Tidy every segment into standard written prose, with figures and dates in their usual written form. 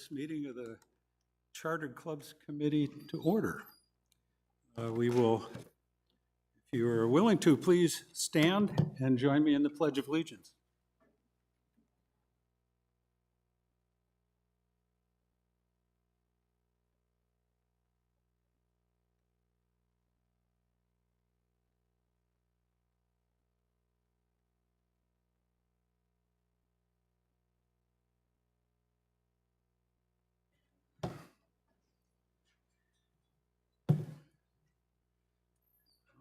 this meeting of the Chartered Clubs Committee to order. We will, if you are willing to, please stand and join me in the Pledge of Allegiance.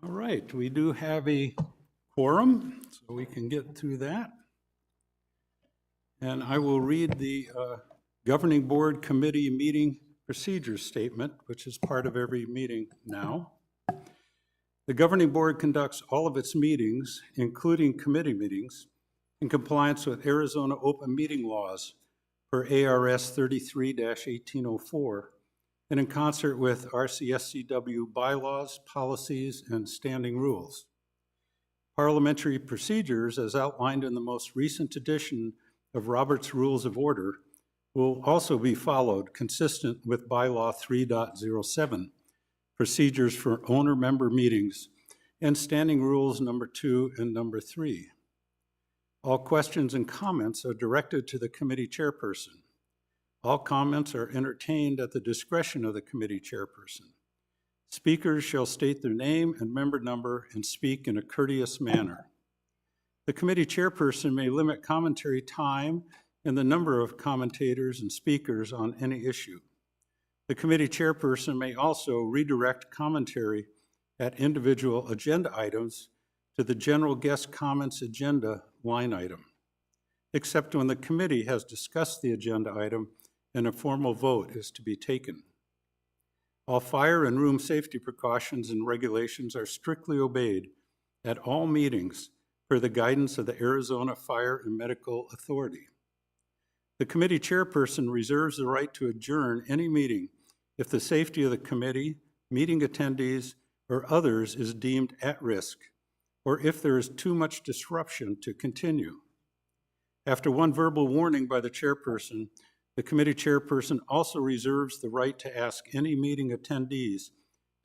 All right, we do have a quorum, so we can get through that. And I will read the Governing Board Committee Meeting Procedures Statement, which is part of every meeting now. The Governing Board conducts all of its meetings, including committee meetings, in compliance with Arizona open meeting laws per ARS 33-1804, and in concert with RCSCW bylaws, policies, and standing rules. Parliamentary procedures, as outlined in the most recent edition of Robert's Rules of Order, will also be followed, consistent with Bylaw 3.07, Procedures for Owner-Member Meetings, and Standing Rules number 2 and number 3. All questions and comments are directed to the committee chairperson. All comments are entertained at the discretion of the committee chairperson. Speakers shall state their name and member number and speak in a courteous manner. The committee chairperson may limit commentary time and the number of commentators and speakers on any issue. The committee chairperson may also redirect commentary at individual agenda items to the general guest comments agenda line item, except when the committee has discussed the agenda item and a formal vote is to be taken. All fire and room safety precautions and regulations are strictly obeyed at all meetings per the guidance of the Arizona Fire and Medical Authority. The committee chairperson reserves the right to adjourn any meeting if the safety of the committee, meeting attendees, or others is deemed at risk, or if there is too much disruption to continue. After one verbal warning by the chairperson, the committee chairperson also reserves the right to ask any meeting attendees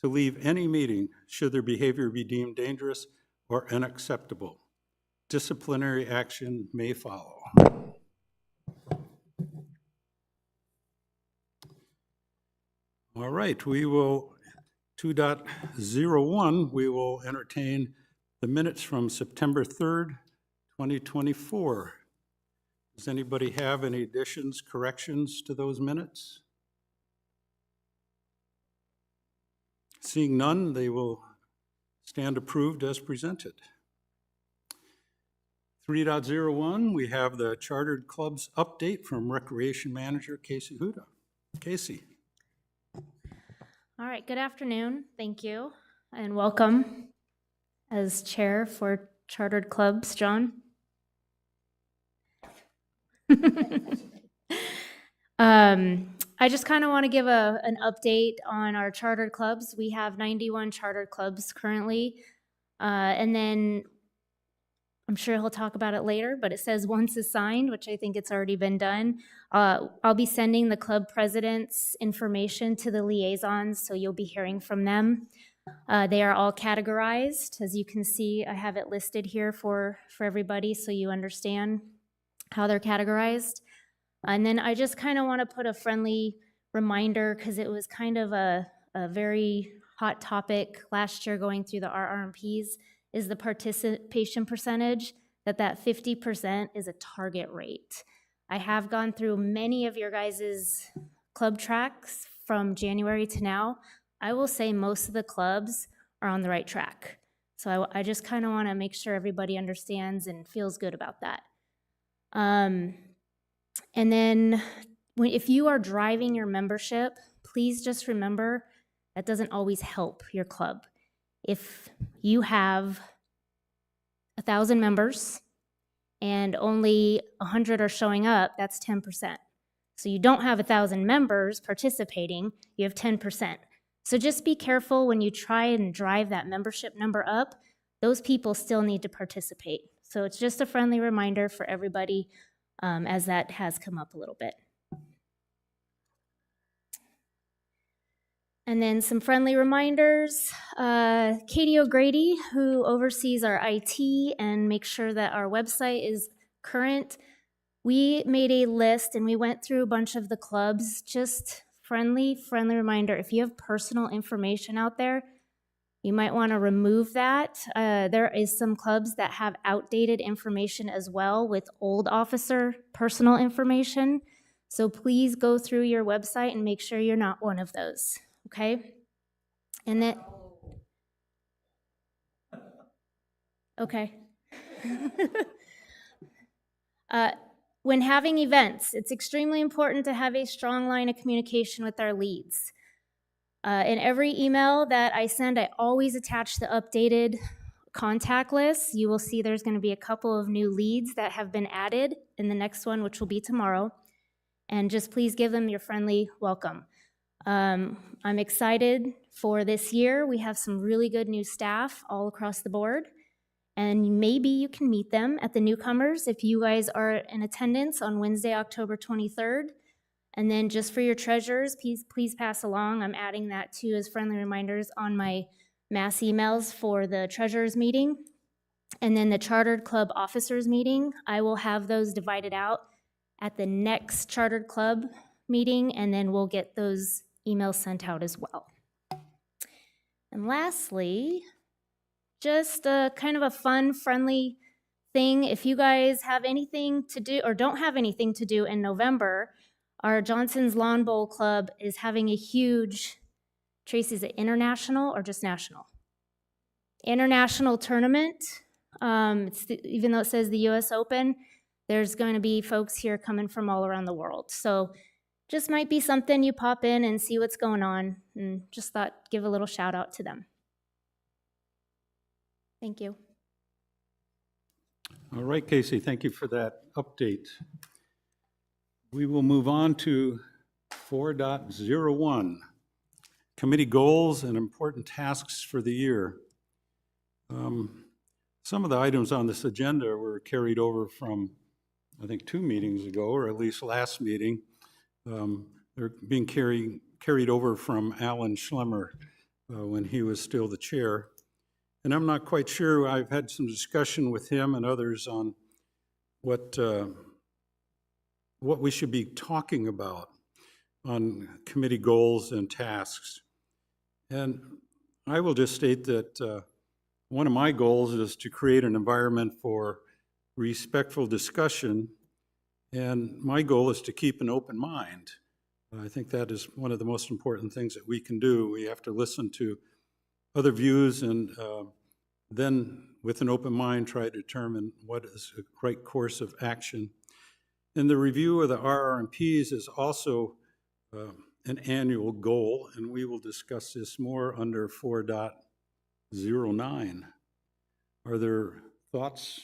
to leave any meeting should their behavior be deemed dangerous or unacceptable. Disciplinary action may follow. All right, we will, 2.01, we will entertain the minutes from September 3rd, 2024. Does anybody have any additions, corrections to those minutes? Seeing none, they will stand approved as presented. 3.01, we have the Chartered Clubs update from Recreation Manager Casey Huda. Casey. All right, good afternoon. Thank you and welcome as chair for Chartered Clubs, John. I just kind of want to give an update on our chartered clubs. We have 91 chartered clubs currently, and then I'm sure he'll talk about it later, but it says once assigned, which I think it's already been done. I'll be sending the club presidents information to the liaisons, so you'll be hearing from them. They are all categorized. As you can see, I have it listed here for everybody so you understand how they're categorized. And then I just kind of want to put a friendly reminder, because it was kind of a very hot topic last year going through the RR&Ps, is the participation percentage, that 50% is a target rate. I have gone through many of your guys' club tracks from January to now. I will say most of the clubs are on the right track. So I just kind of want to make sure everybody understands and feels good about that. And then if you are driving your membership, please just remember that doesn't always help your club. If you have 1,000 members and only 100 are showing up, that's 10%. So you don't have 1,000 members participating, you have 10%. So just be careful when you try and drive that membership number up, those people still need to participate. So it's just a friendly reminder for everybody as that has come up a little bit. And then some friendly reminders. Katie O'Grady, who oversees our IT and makes sure that our website is current, we made a list and we went through a bunch of the clubs. Just friendly reminder, if you have personal information out there, you might want to remove that. There is some clubs that have outdated information as well with old officer personal information. So please go through your website and make sure you're not one of those, okay? And then, okay. When having events, it's extremely important to have a strong line of communication with our leads. In every email that I send, I always attach the updated contact list. You will see there's going to be a couple of new leads that have been added in the next one, which will be tomorrow. And just please give them your friendly welcome. I'm excited for this year. We have some really good new staff all across the board. And maybe you can meet them at the newcomers if you guys are in attendance on Wednesday, October 23rd. And then just for your treasurers, please pass along. I'm adding that too as friendly reminders on my mass emails for the treasurers meeting. And then the chartered club officers meeting, I will have those divided out at the next chartered club meeting, and then we'll get those emails sent out as well. And lastly, just a kind of a fun, friendly thing. If you guys have anything to do or don't have anything to do in November, our Johnson's Lawn Bowl Club is having a huge, Tracy, is it international or just national? International tournament. Even though it says the US Open, there's going to be folks here coming from all around the world. So just might be something you pop in and see what's going on, and just thought give a little shout out to them. Thank you. All right, Casey, thank you for that update. We will move on to 4.01, committee goals and important tasks for the year. Some of the items on this agenda were carried over from, I think, 2 meetings ago, or at least last meeting. They're being carried over from Alan Schlemmer when he was still the chair. And I'm not quite sure, I've had some discussion with him and others on what we should be talking about on committee goals and tasks. And I will just state that one of my goals is to create an environment for respectful discussion, and my goal is to keep an open mind. I think that is one of the most important things that we can do. We have to listen to other views and then with an open mind try to determine what is the right course of action. And the review of the RR&Ps is also an annual goal, and we will discuss this more under 4.09. Are there thoughts?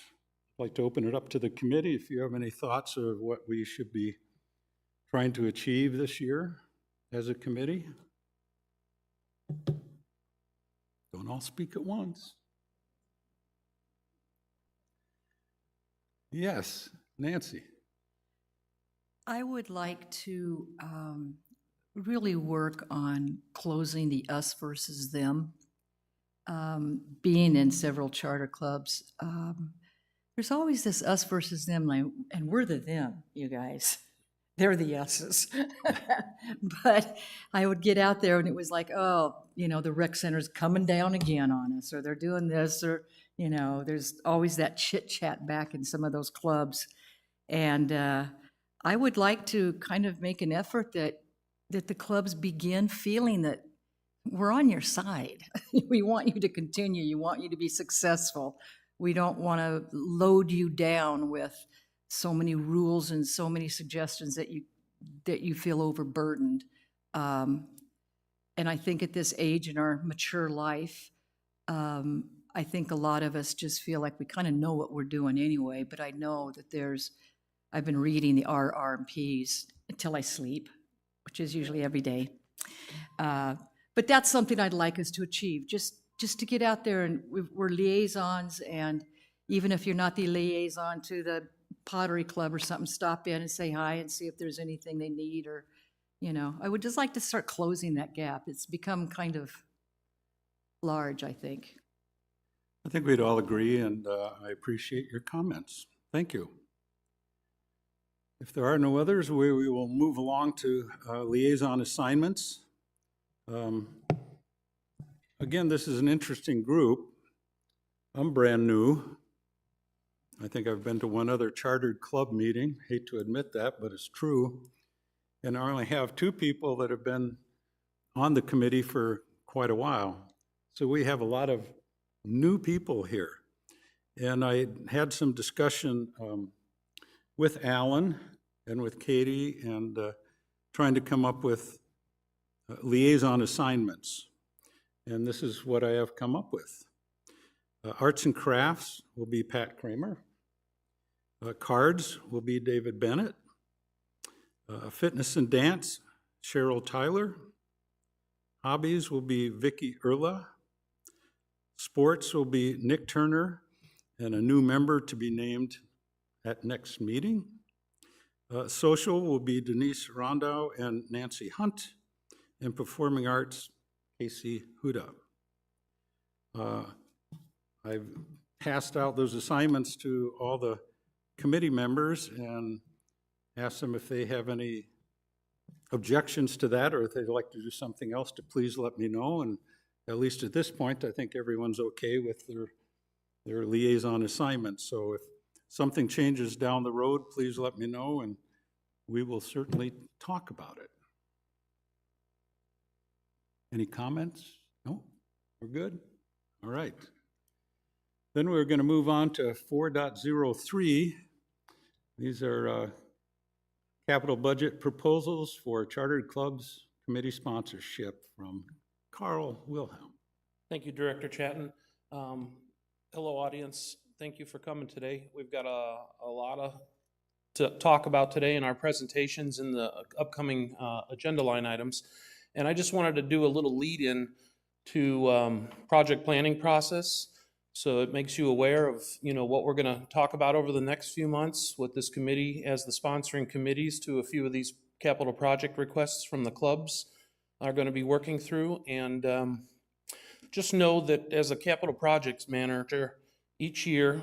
I'd like to open it up to the committee if you have any thoughts of what we should be trying to achieve this year as a committee. Don't all speak at once. Yes, Nancy. I would like to really work on closing the us versus them. Being in several charter clubs, there's always this us versus them, and we're the them, you guys. They're the us's. But I would get out there and it was like, oh, the rec center's coming down again on us, or they're doing this, or, there's always that chit chat back in some of those clubs. And I would like to kind of make an effort that the clubs begin feeling that we're on your side. We want you to continue. We want you to be successful. We don't want to load you down with so many rules and so many suggestions that you feel overburdened. And I think at this age in our mature life, I think a lot of us just feel like we kind of know what we're doing anyway, but I know that I've been reading the RR&Ps until I sleep, which is usually every day. But that's something I'd like us to achieve, just to get out there, and we're liaisons, and even if you're not the liaison to the pottery club or something, stop in and say hi and see if there's anything they need, or You know, I would just like to start closing that gap. It's become kind of large, I think. I think we'd all agree, and I appreciate your comments. Thank you. If there are no others, we will move along to liaison assignments. Again, this is an interesting group. I'm brand new. I think I've been to one other chartered club meeting. Hate to admit that, but it's true. And I only have 2 people that have been on the committee for quite a while. So we have a lot of new people here. And I had some discussion with Alan and with Katie and trying to come up with liaison assignments. And this is what I have come up with. Arts and crafts will be Pat Kramer. Cards will be David Bennett. Fitness and dance, Cheryl Tyler. Hobbies will be Vicky Erla. Sports will be Nick Turner, and a new member to be named at next meeting. Social will be Denise Rondow and Nancy Hunt, and performing arts, Casey Huda. I've passed out those assignments to all the committee members and asked them if they have any objections to that, or if they'd like to do something else, to please let me know. And at least at this point, I think everyone's okay with their liaison assignments. So if something changes down the road, please let me know, and we will certainly talk about it. Any comments? No? We're good? All right. Then we're going to move on to 4.03. These are capital budget proposals for chartered clubs committee sponsorship from Carl Wilhelm. Thank you, Director Chatton. Hello, audience. Thank you for coming today. We've got a lot to talk about today in our presentations and the upcoming agenda line items. And I just wanted to do a little lead-in to project planning process, so it makes you aware of what we're going to talk about over the next few months with this committee as the sponsoring committees to a few of these capital project requests from the clubs are going to be working through. And just know that as a capital projects manager, each year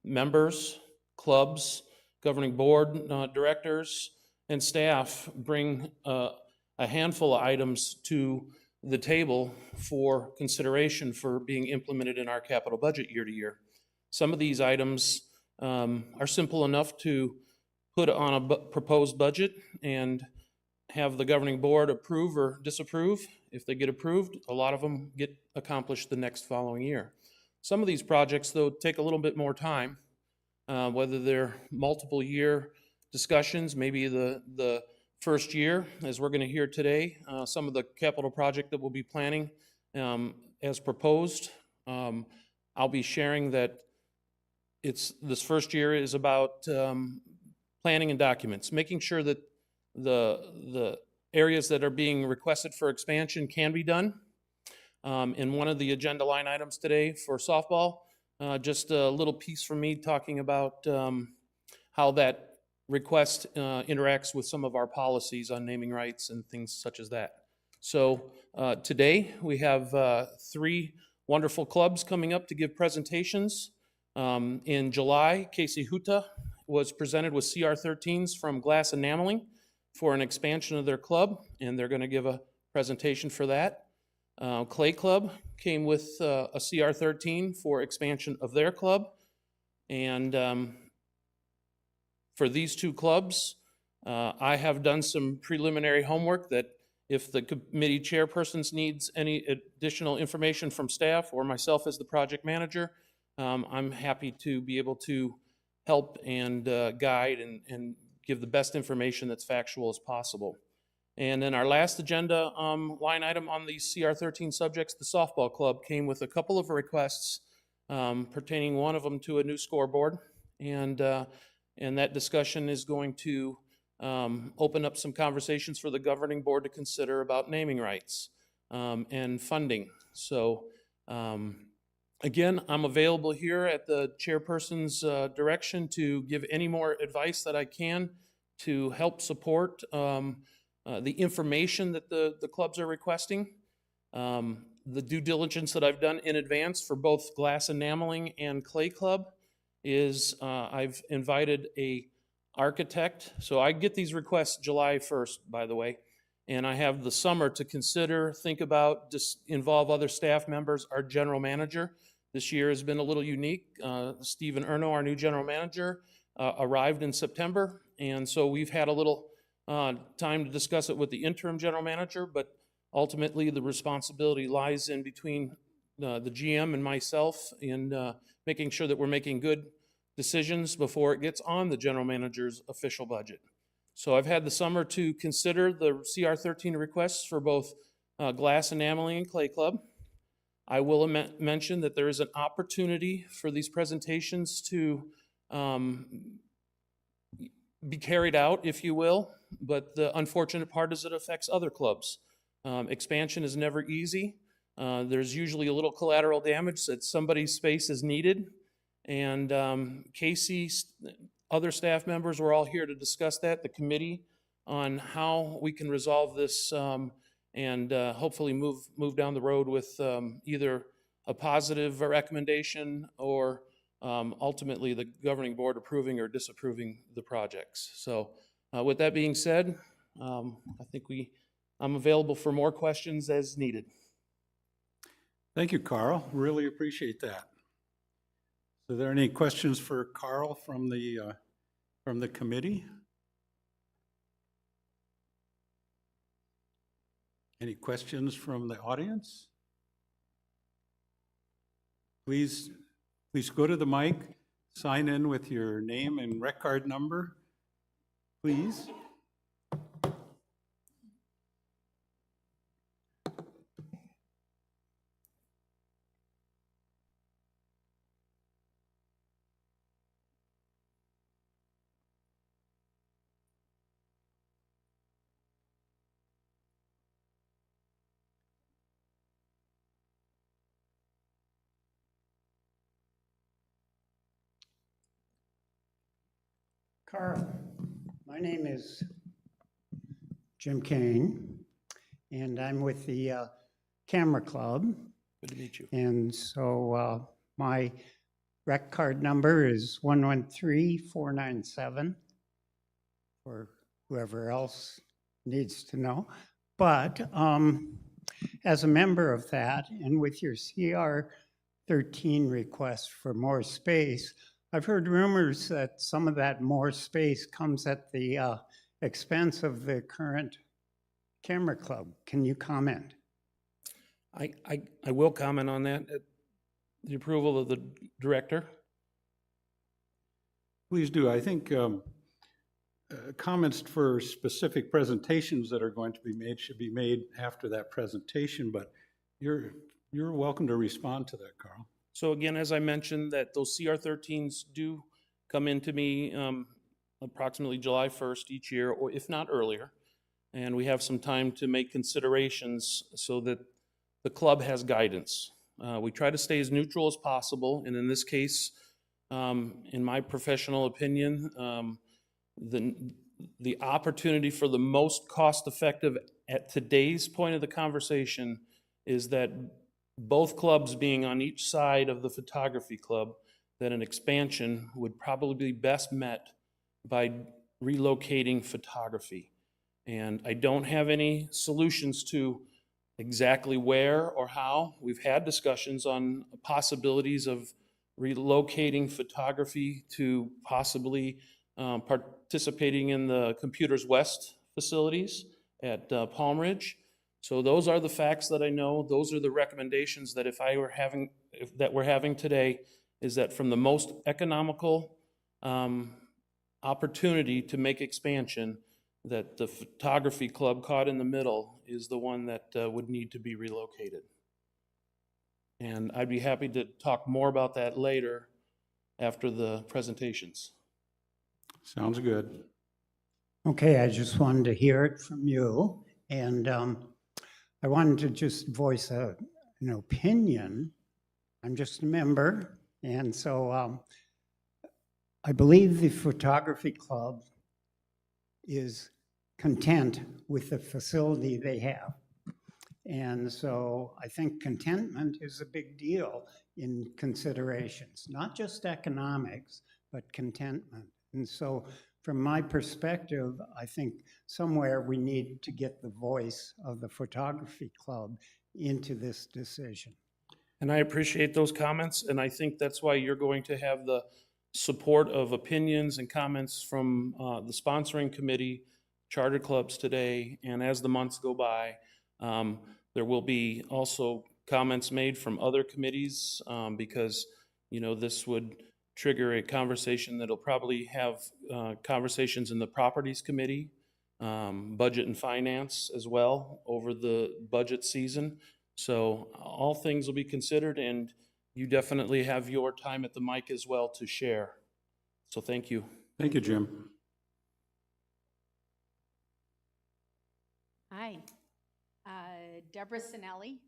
members, clubs, governing board directors, and staff bring a handful of items to the table for consideration for being implemented in our capital budget year to year. Some of these items are simple enough to put on a proposed budget and have the governing board approve or disapprove. If they get approved, a lot of them get accomplished the next following year. Some of these projects, though, take a little bit more time, whether they're multiple year discussions, maybe the first year, as we're going to hear today, some of the capital project that we'll be planning as proposed. I'll be sharing that this first year is about planning and documents, making sure that the areas that are being requested for expansion can be done. In one of the agenda line items today for softball, just a little piece from me talking about how that request interacts with some of our policies on naming rights and things such as that. So today we have 3 wonderful clubs coming up to give presentations. In July, Casey Huta was presented with CR13s from Glass Enameling for an expansion of their club, and they're going to give a presentation for that. Clay Club came with a CR13 for expansion of their club, and for these 2 clubs, I have done some preliminary homework that if the committee chairpersons needs any additional information from staff or myself as the project manager, I'm happy to be able to help and guide and give the best information that's factual as possible. And then our last agenda line item on these CR13 subjects, the softball club came with a couple of requests pertaining one of them to a new scoreboard. And that discussion is going to open up some conversations for the governing board to consider about naming rights and funding. So again, I'm available here at the chairperson's direction to give any more advice that I can to help support the information that the clubs are requesting. The due diligence that I've done in advance for both Glass Enameling and Clay Club is I've invited a architect. So I get these requests July 1st, by the way, and I have the summer to consider, think about, just involve other staff members. Our general manager this year has been a little unique. Stephen Erno, our new general manager, arrived in September, and so we've had a little time to discuss it with the interim general manager, but ultimately the responsibility lies in between the GM and myself in making sure that we're making good decisions before it gets on the general manager's official budget. So I've had the summer to consider the CR13 requests for both Glass Enameling and Clay Club. I will mention that there is an opportunity for these presentations to be carried out, if you will, but the unfortunate part is it affects other clubs. Expansion is never easy. There's usually a little collateral damage that somebody's space is needed. And Casey, other staff members, were all here to discuss that, the committee, on how we can resolve this and hopefully move down the road with either a positive recommendation or ultimately the governing board approving or disapproving the projects. So with that being said, I think I'm available for more questions as needed. Thank you, Carl. Really appreciate that. Are there any questions for Carl from the committee? Any questions from the audience? Please go to the mic, sign in with your name and rec card number, please. Carl, my name is Jim Kane, and I'm with the Camera Club. Good to meet you. And so my rec card number is 113497 for whoever else needs to know. But as a member of that, and with your CR13 request for more space, I've heard rumors that some of that more space comes at the expense of the current Camera Club. Can you comment? I will comment on that at the approval of the director. Please do. I think comments for specific presentations that are going to be made should be made after that presentation, but you're welcome to respond to that, Carl. So again, as I mentioned, that those CR13s do come into me approximately July 1st each year, or if not earlier. And we have some time to make considerations so that the club has guidance. We try to stay as neutral as possible, and in this case, in my professional opinion, the opportunity for the most cost-effective at today's point of the conversation is that both clubs being on each side of the photography club, that an expansion would probably be best met by relocating photography. And I don't have any solutions to exactly where or how. We've had discussions on possibilities of relocating photography to possibly participating in the Computers West facilities at Palm Ridge. So those are the facts that I know. Those are the recommendations that that we're having today, is that from the most economical opportunity to make expansion, that the photography club caught in the middle is the one that would need to be relocated. And I'd be happy to talk more about that later after the presentations. Sounds good. Okay, I just wanted to hear it from you. And I wanted to just voice an opinion. I'm just a member. And so I believe the photography club is content with the facility they have. And so I think contentment is a big deal in considerations, not just economics, but contentment. And so from my perspective, I think somewhere we need to get the voice of the photography club into this decision. And I appreciate those comments, and I think that's why you're going to have the support of opinions and comments from the sponsoring committee, charter clubs today, and as the months go by, there will be also comments made from other committees, because, you know, this would trigger a conversation that'll probably have conversations in the properties committee, budget and finance as well over the budget season. So all things will be considered, and you definitely have your time at the mic as well to share. So thank you. Thank you, Jim. Hi, Deborah Sinelli.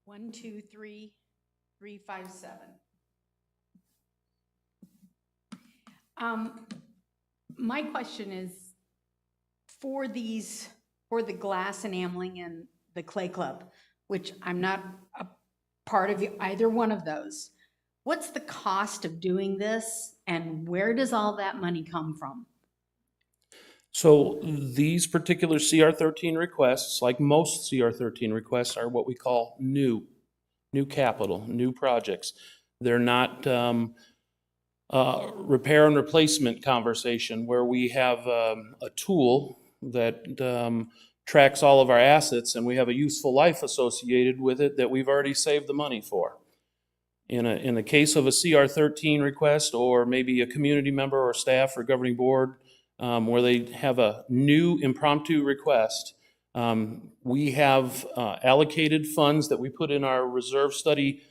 One, two, three, 357. My question is, for the glass enameling and the clay club, which I'm not a part of either one of those, what's the cost of doing this, and where does all that money come from? So these particular CR13 requests, like most CR13 requests, are what we call new capital, new projects. They're not repair and replacement conversation where we have a tool that tracks all of our assets and we have a useful life associated with it that we've already saved the money for. In the case of a CR13 request, or maybe a community member or staff or governing board where they have a new impromptu request, we have allocated funds that we put in our reserve study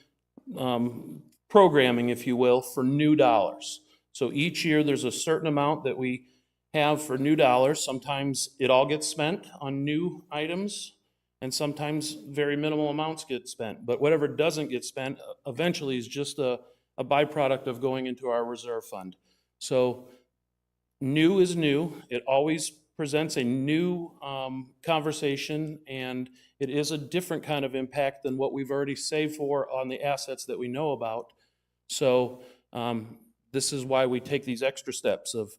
programming, if you will, for new dollars. So each year there's a certain amount that we have for new dollars. Sometimes it all gets spent on new items, and sometimes very minimal amounts get spent. But whatever doesn't get spent eventually is just a byproduct of going into our reserve fund. So new is new. It always presents a new conversation, and it is a different kind of impact than what we've already saved for on the assets that we know about. So this is why we take these extra steps of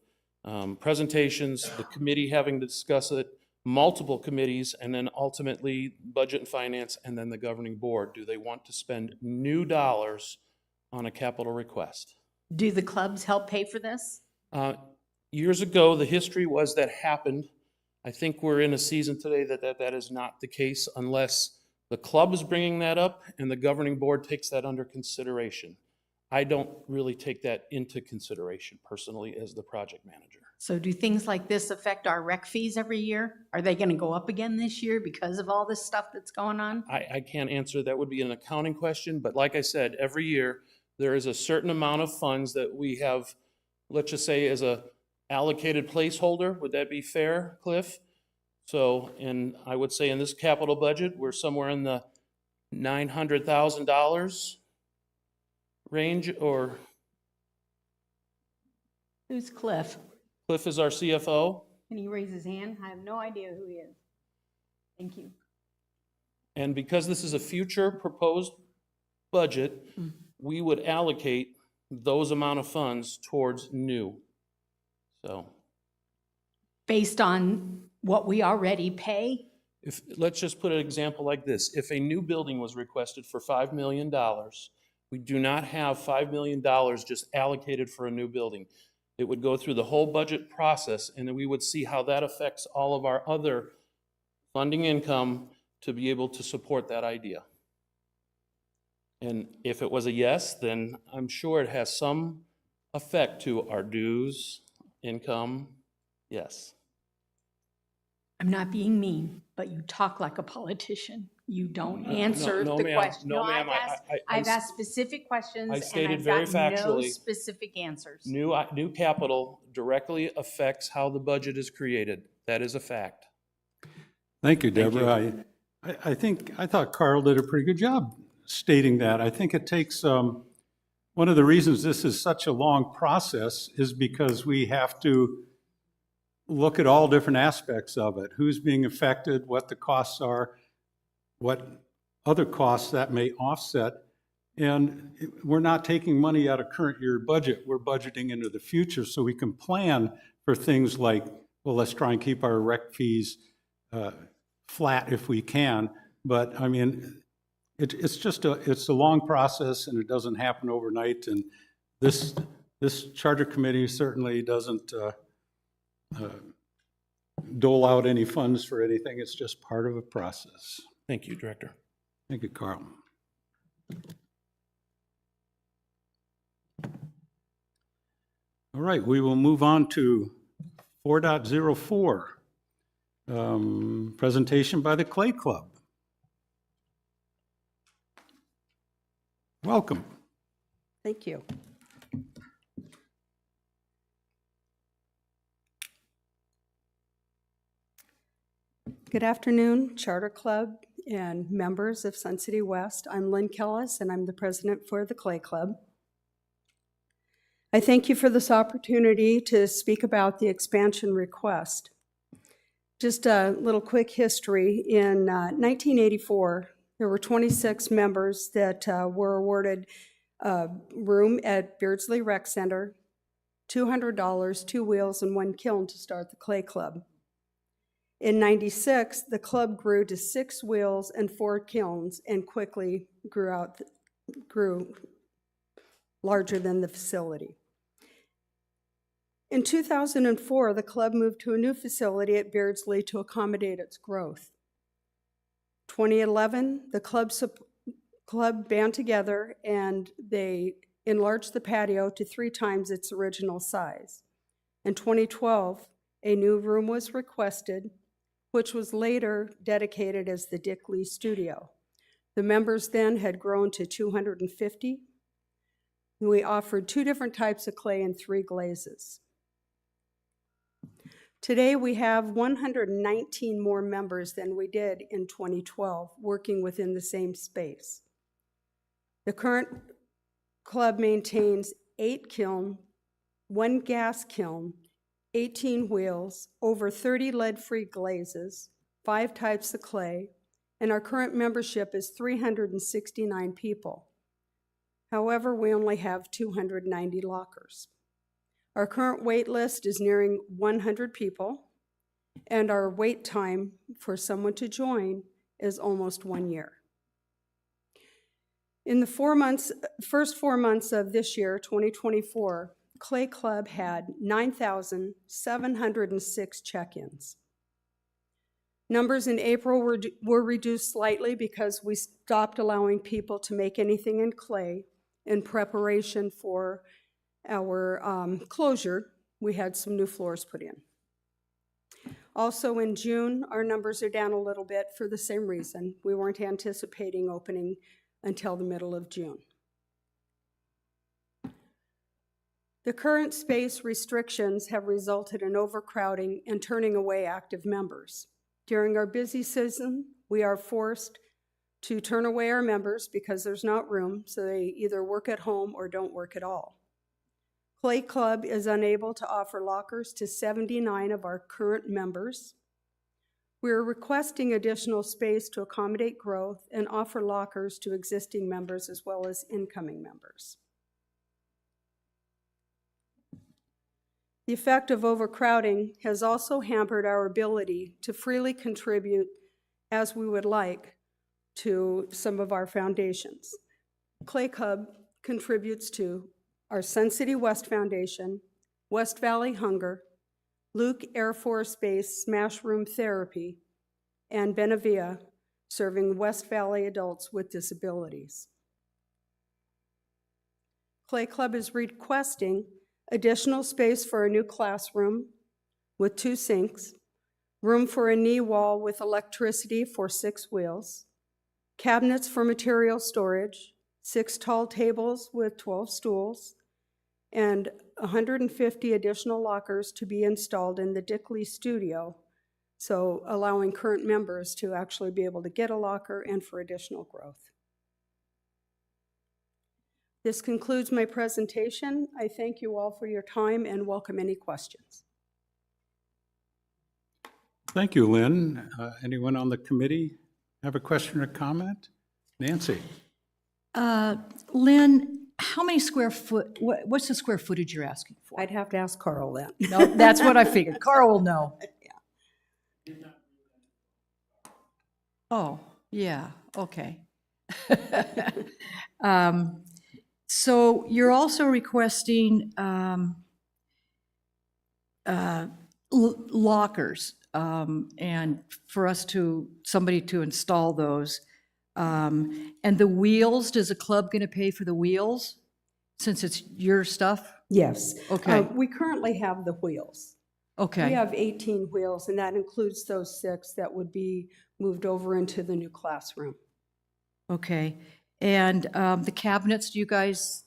presentations, the committee having to discuss it, multiple committees, and then ultimately budget and finance, and then the governing board. Do they want to spend new dollars on a capital request? Do the clubs help pay for this? Years ago, the history was that happened. I think we're in a season today that is not the case unless the club is bringing that up and the governing board takes that under consideration. I don't really take that into consideration personally as the project manager. So do things like this affect our rec fees every year? Are they going to go up again this year because of all this stuff that's going on? I can't answer. That would be an accounting question. But like I said, every year there is a certain amount of funds that we have, let's just say, as a allocated placeholder. Would that be fair, Cliff? So, and I would say in this capital budget, we're somewhere in the $900,000 range, or Who's Cliff? Cliff is our CFO. Can he raise his hand? I have no idea who he is. Thank you. And because this is a future proposed budget, we would allocate those amount of funds towards new. So Based on what we already pay? let's just put an example like this. If a new building was requested for $5 million, we do not have $5 million just allocated for a new building. It would go through the whole budget process, and then we would see how that affects all of our other funding income to be able to support that idea. And if it was a yes, then I'm sure it has some effect to our dues, income, yes. I'm not being mean, but you talk like a politician. You don't answer no, the ma'am. question. No, ma'am. I've asked specific questions I and stated I've very got no factually, specific answers. New capital directly affects how the budget is created. That is a fact. Thank you, Thank Deborah. I thought Carl did a pretty good job stating that. I think it takes one of the reasons this is such a long process is because we have to look at all different aspects of it. Who's being affected, what the costs are, what other costs that may offset. And we're not taking money out of current year budget. We're budgeting into the future so we can plan for things like, well, let's try and keep our rec fees flat if we can. But I mean, it's a long process and it doesn't happen overnight. And this charter committee certainly doesn't dole out any funds for anything. It's just part of a process. Thank you, Director. Thank you, Carl. All right, we will move on to 4.04, presentation by the Clay Club. Welcome. Thank you. Good afternoon, Charter Club and members of Sun City West. I'm Lynn Kellis, and I'm the president for the Clay Club. I thank you for this opportunity to speak about the expansion request. Just a little quick history. In 1984, there were 26 members that were awarded a room at Beardsley Rec Center, $200, 2 wheels, and 1 kiln to start the Clay Club. In 96, the club grew to 6 wheels and 4 kilns and quickly grew larger than the facility. In 2004, the club moved to a new facility at Beardsley to accommodate its growth. 2011, the club band together and they enlarged the patio to 3 times its original size. In 2012, a new room was requested, which was later dedicated as the Dick Lee Studio. The members then had grown to 250. We offered 2 different types of clay and 3 glazes. Today, we have 119 more members than we did in 2012, working within the same space. The current club maintains 8 kiln, 1 gas kiln, 18 wheels, over 30 lead-free glazes, 5 types of clay, and our current membership is 369 people. However, we only have 290 lockers. Our current wait list is nearing 100 people, and our wait time for someone to join is almost 1 year. In the first 4 months of this year, 2024, Clay Club had 9,706 check-ins. Numbers in April were reduced slightly because we stopped allowing people to make anything in clay in preparation for our closure. We had some new floors put in. Also in June, our numbers are down a little bit for the same reason. We weren't anticipating opening until the middle of June. The current space restrictions have resulted in overcrowding and turning away active members. During our busy season, we are forced to turn away our members because there's not room, so they either work at home or don't work at all. Clay Club is unable to offer lockers to 79 of our current members. We are requesting additional space to accommodate growth and offer lockers to existing members as well as incoming members. The effect of overcrowding has also hampered our ability to freely contribute as we would like to some of our foundations. Clay Club contributes to our Sun City West Foundation, West Valley Hunger, Luke Air Force Base Smash Room Therapy, and Benavia, serving West Valley adults with disabilities. Clay Club is requesting additional space for a new classroom with 2 sinks, room for a knee wall with electricity for 6 wheels, cabinets for material storage, 6 tall tables with 12 stools, and 150 additional lockers to be installed in the Dick Lee Studio, so allowing current members to actually be able to get a locker and for additional growth. This concludes my presentation. I thank you all for your time and welcome any questions. Thank you, Lynn. Anyone on the committee have a question or comment? Nancy? Lynn, how many square foot, what's the square footage you're asking for? I'd have to ask Carl that. No, that's what I figured. Carl will know. Oh, yeah, okay. So you're also requesting lockers, and for us somebody to install those. And the wheels, does the club going to pay for the wheels, since it's your stuff? Yes. Okay. We currently have the wheels. We Okay, have 18 wheels, and that includes those 6 that would be moved over into the new classroom. okay. And the cabinets, do you guys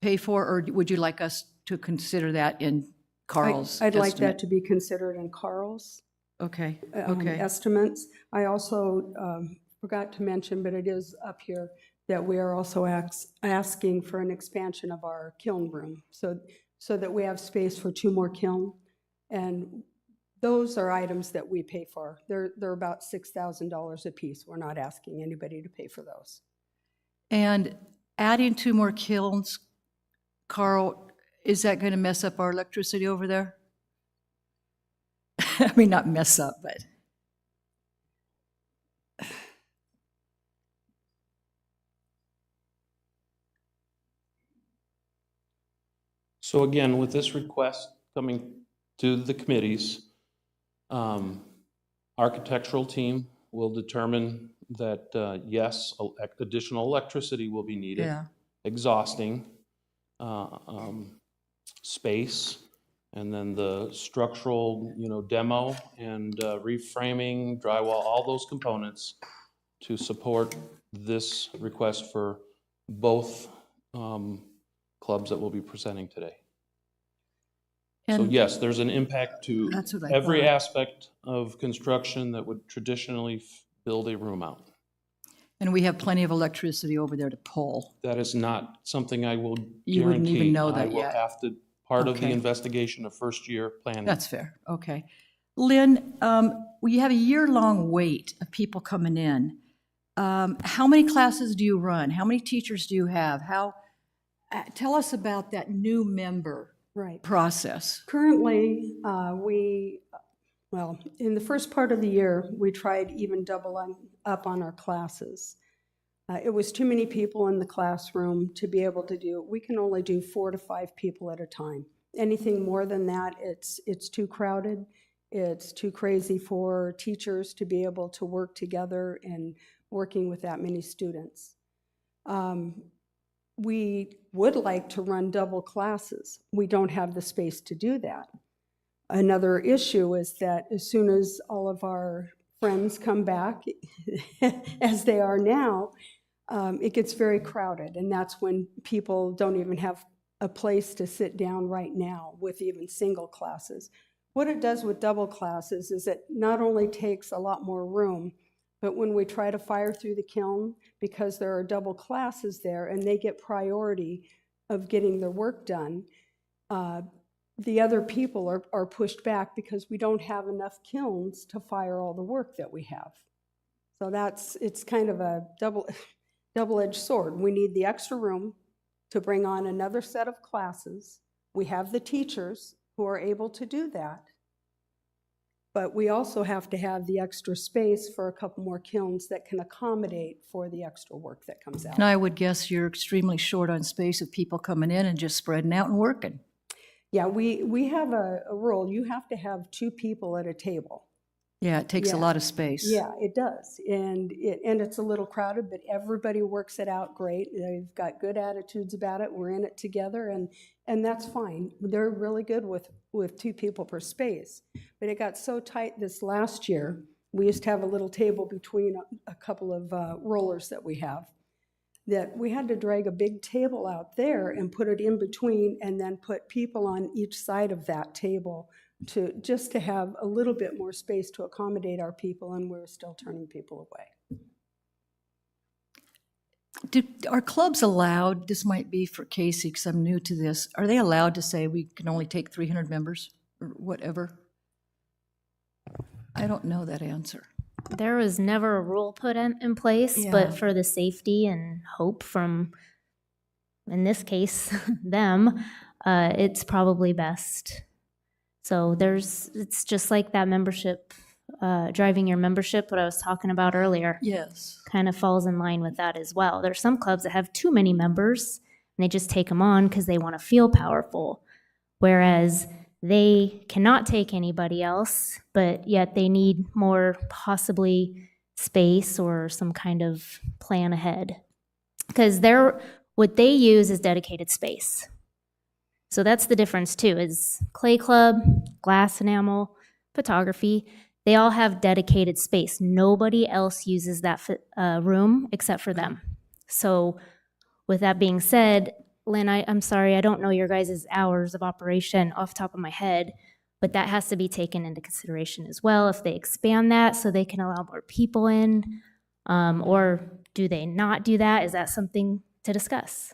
pay for, or would you like us to consider that in Carl's I'd like that estimate? to be considered in Carl's Okay, okay. estimates. I also forgot to mention, but it is up here, that we are also asking for an expansion of our kiln room, so that we have space for 2 more kiln. And those are items that we pay for. They're about $6,000 a piece. We're not asking anybody to pay for those. And adding 2 more kilns, Carl, is that going to mess up our electricity over there? I mean, not mess up, but. So again, with this request coming to the committees, architectural team will determine that, yes, additional electricity will be needed. Yeah. Exhausting, space, and then the structural, demo and reframing, drywall, all those components to support this request for both clubs that will be presenting today. So And yes, there's an impact to That's what I every thought. aspect of construction that would traditionally build a room out. And we have plenty of electricity over there to pull. That is not something I will You wouldn't guarantee. even know I that will yet. have to, part of the Okay. investigation of first year planning. That's fair, okay. Lynn, we have a year-long wait of people coming in. How many classes do you run? How many teachers do you have? Tell us about that new member Right. process. Currently, in the first part of the year, we tried even doubling up on our classes. It was too many people in the classroom to be able to do. We can only do 4 to 5 people at a time. Anything more than that, it's too crowded. It's too crazy for teachers to be able to work together and working with that many students. We would like to run double classes. We don't have the space to do that. Another issue is that as soon as all of our friends come back, as they are now, it gets very crowded, and that's when people don't even have a place to sit down right now with even single classes. What it does with double classes is it not only takes a lot more room, but when we try to fire through the kiln, because there are double classes there and they get priority of getting their work done, the other people are pushed back because we don't have enough kilns to fire all the work that we have. So it's kind of a double-edged sword. We need the extra room to bring on another set of classes. We have the teachers who are able to do that. But we also have to have the extra space for a couple more kilns that can accommodate for the extra work that comes out. And I would guess you're extremely short on space of people coming in and just spreading out and working. Yeah, we have a rule. You have to have 2 people at a table. Yeah, it takes a Yeah. lot of space. Yeah, it does. And it's a little crowded, but everybody works it out great. They've got good attitudes about it. We're in it together, and that's fine. They're really good with 2 people per space. But it got so tight this last year, we used to have a little table between a couple of rollers that we have, that we had to drag a big table out there and put it in between and then put people on each side of that table just to have a little bit more space to accommodate our people, and we're still turning people away. Are clubs allowed, this might be for Casey, because I'm new to this, are they allowed to say we can only take 300 members or whatever? I don't know that answer. There was never a rule put in place, Yeah. but for the safety and hope from, in this case, them, it's probably best. So it's just like that membership, driving your membership, what I was talking about earlier. Yes. Kind of falls in line with that as well. There's some clubs that have too many members and they just take them on because they want to feel powerful. Whereas they cannot take anybody else, but yet they need more possibly space or some kind of plan ahead. Because what they use is dedicated space. So that's the difference too, is clay club, glass enamel, photography, they all have dedicated space. Nobody else uses that room except for them. So with that being said, Lynn, I'm sorry, I don't know your guys' hours of operation off the top of my head, but that has to be taken into consideration as well. If they expand that so they can allow more people in, or do they not do that? Is that something to discuss?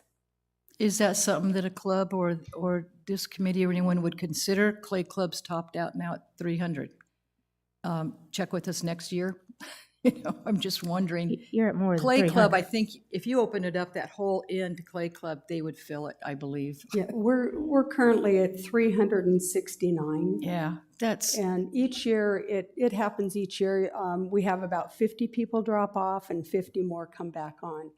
Is that something that a club or this committee or anyone would consider? Clay club's topped out now at 300. Check with us next year. I'm just wondering. You're at more than Clay 300. club, I think if you opened it up, that whole end to clay club, they would fill it, I believe. Yeah, we're currently at 369. Yeah, that's, And each year, it happens each year. We have about 50 people drop off and 50 more come back on.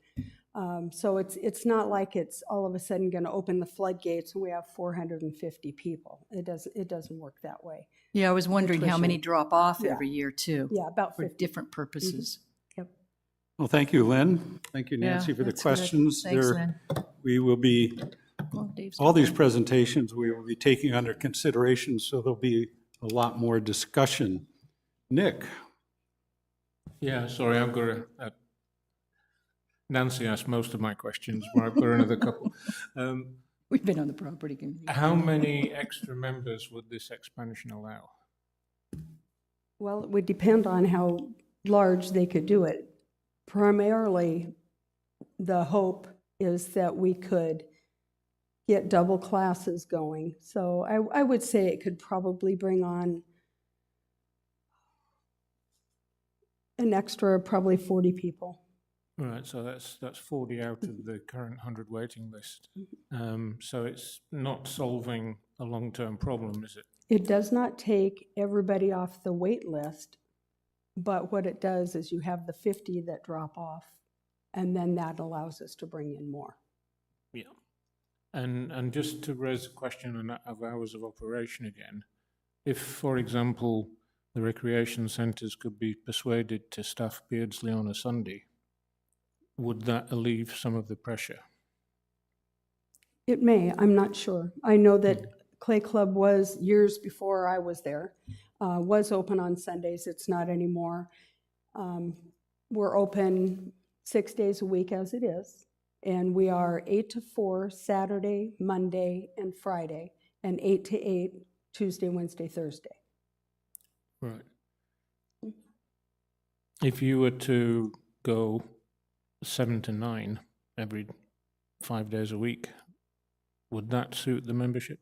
So it's not like it's all of a sudden going to open the floodgates and we have 450 people. It doesn't work that way. yeah, I was wondering how many Attrition. drop off Yeah. every year too. Yeah, about For 50. different purposes. Yep. Well, thank you, Lynn. Thank you, Yeah, Nancy, for the that's good. questions. Thanks, There- Lynn. We will be, Oh, Dave's all these presentations, we will be taking under consideration, so there'll be a lot more discussion. Nick? Yeah, sorry, I've got Nancy asked most of my questions, but I've got another couple. We've been on the property committee. How many extra members would this expansion allow? Well, it would depend on how large they could do it. Primarily, the hope is that we could get double classes going. So I would say it could probably bring on an extra probably 40 people. Right, so that's 40 out of the current 100 waiting list. So it's not solving a long-term problem, is it? It does not take everybody off the wait list, but what it does is you have the 50 that drop off, and then that allows us to bring in more. Yeah. And just to raise the question of hours of operation again, if, for example, the recreation centres could be persuaded to staff Beardsley on a Sunday, would that alleviate some of the pressure? It may, I'm not sure. I know that Clay Club was, years before I was there, was open on Sundays. It's not anymore. We're open 6 days a week as it is, and we are 8 to 4 Saturday, Monday, and Friday, and 8 to 8 Tuesday, Wednesday, Thursday. Right. If you were to go 7 to 9 every 5 days a week, would that suit the membership?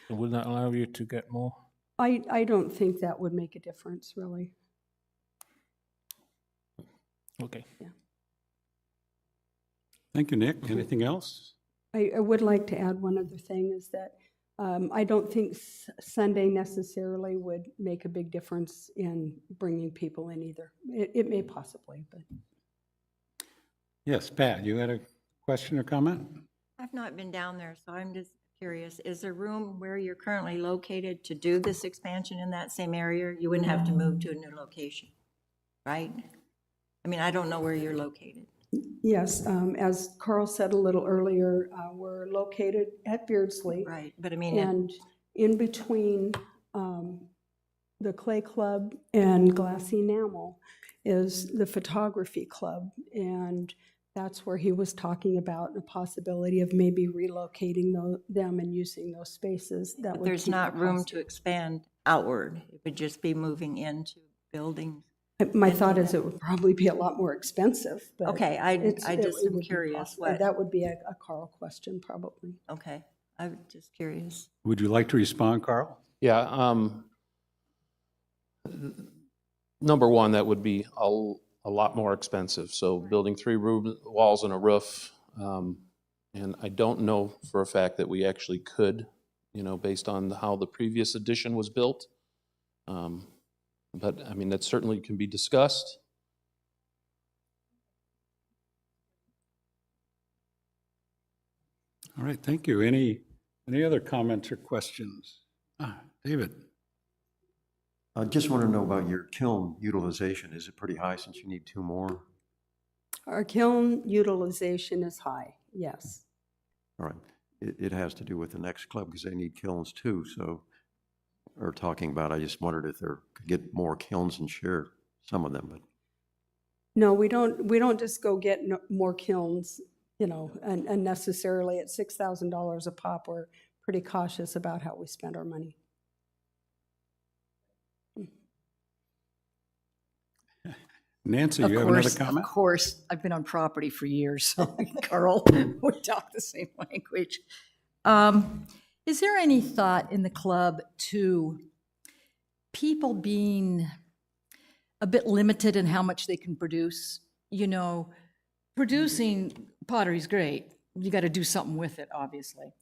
Or would that allow you to get more? I don't think that would make a difference, really. Okay. Thank you, Nick. Anything else? I would like to add one other thing, is that I don't think Sunday necessarily would make a big difference in bringing people in either. It may possibly, but. Yes, Pat, you had a question or comment? I've not been down there, so I'm just curious, is there room where you're currently located to do this expansion in that same area? You wouldn't have to move to a new location, right? I mean, I don't know where you're located. Yes, as Carl said a little earlier, we're located at Beardsley. Right, but I mean, And in between the Clay Club and Glass Enamel is the Photography Club. And that's where he was talking about the possibility of maybe relocating them and using those spaces. That would there's keep the not room cost. to expand outward. It would just be moving into buildings. My thought is it would probably be a lot more expensive, but. Okay, I it's- just it am would be curious possible. what, That would be a Carl question, probably. okay, I'm just curious. Would you like to respond, Carl? Yeah, number one, that would be a lot more expensive. So building 3 walls and a roof, and I don't know for a fact that we actually could, based on how the previous addition was built. But I mean, that certainly can be discussed. All right, thank you. Any other comments or questions? David? I just want to know about your kiln utilization. Is it pretty high since you need 2 more? Our kiln utilization is high, yes. All right. It has to do with the next club because they need kilns too. So, or talking about, I just wondered if there could get more kilns and share some of them. But No, we don't just go get more kilns, unnecessarily at $6,000 a pop. We're pretty cautious about how we spend our money. Nancy, you have another comment? Of course, I've been on property for years, so Carl, we talk the same language. Is there any thought in the club to people being a bit limited in how much they can produce? Producing pottery is great. You got to do something with it, obviously.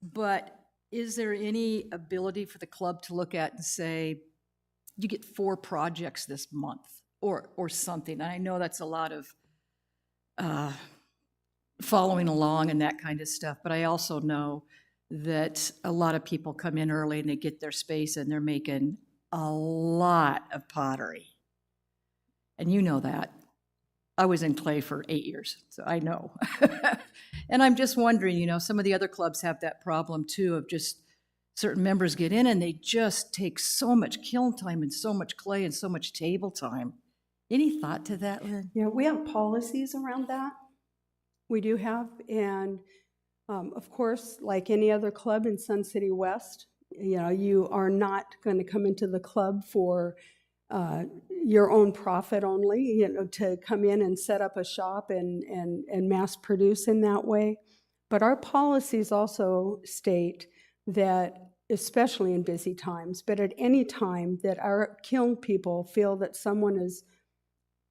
But is there any ability for the club to look at and say, you get 4 projects this month? Or something. And I know that's a lot of following along and that kind of stuff, but I also know that a lot of people come in early and they get their space and they're making a lot of pottery. And you know that. I was in clay for 8 years, so I know. And I'm just wondering, some of the other clubs have that problem too, of just certain members get in and they just take so much kiln time and so much clay and so much table time. Any thought to that, Lynn? Yeah, we have policies around that. We do have, and of course, like any other club in Sun City West, you are not going to come into the club for your own profit only, to come in and set up a shop and mass produce in that way. But our policies also state that, especially in busy times, but at any time that our kiln people feel that someone is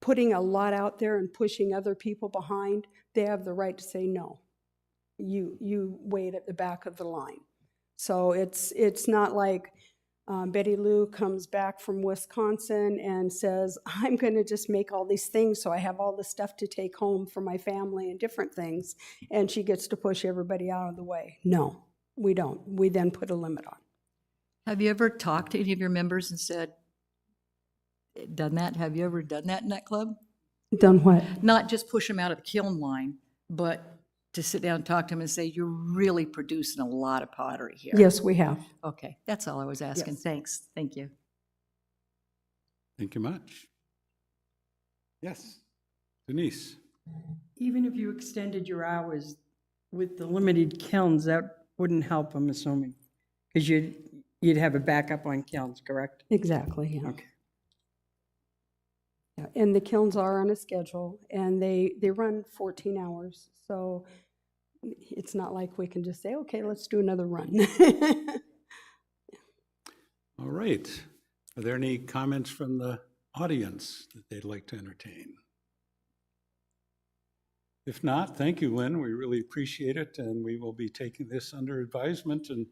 putting a lot out there and pushing other people behind, they have the right to say no. You wait at the back of the line. So it's not like Betty Lou comes back from Wisconsin and says, I'm going to just make all these things so I have all the stuff to take home for my family and different things, and she gets to push everybody out of the way. No, we don't. We then put a limit on. Have you ever talked to any of your members and said, done that? Have you ever done that in that club? Done what? Not just push them out of the kiln line, but to sit down and talk to them and say, you're really producing a lot of pottery here. Yes, we have. Okay, that's all I was asking. Yes. Thanks. Thank you. Thank you much. Yes, Denise? Even if you extended your hours with the limited kilns, that wouldn't help, I'm assuming, because you'd have a backup on kilns, correct? Exactly, yeah. Okay. Yeah, and the kilns are on a schedule, and they run 14 hours. So it's not like we can just say, okay, let's do another run. All right. Are there any comments from the audience that they'd like to entertain? If not, thank you, Lynn. We really appreciate it, and we will be taking this under advisement, and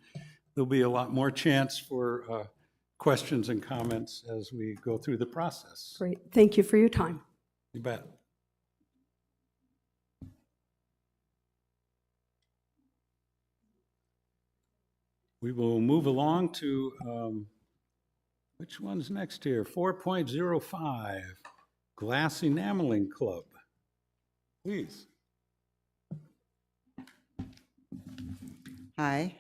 there'll be a lot more chance for questions and comments as we go through the process. Great. Thank you for your time. You bet. We will move along to, which one's next here? 4.05, Glass Enameling Club. Please. Hi,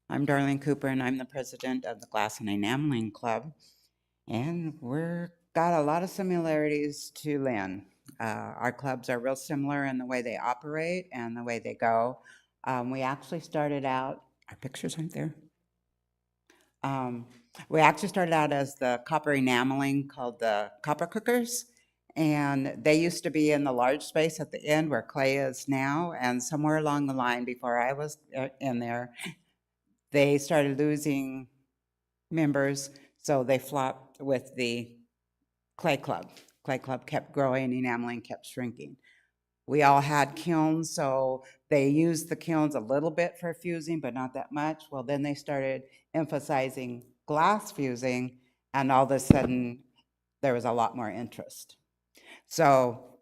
I'm Darlene Cooper, and I'm the president of the Glass and Enameling Club. And we're got a lot of similarities to Lynn. Our clubs are real similar in the way they operate and the way they go. We actually started out, our pictures aren't there. We actually started out as the copper enameling called the copper cookers. And they used to be in the large space at the end where clay is now. And somewhere along the line, before I was in there, they started losing members. So they flopped with the clay club. Clay club kept growing, enameling kept shrinking. We all had kilns, so they used the kilns a little bit for fusing, but not that much. Well, then they started emphasizing glass fusing, and all of a sudden, there was a lot more interest. So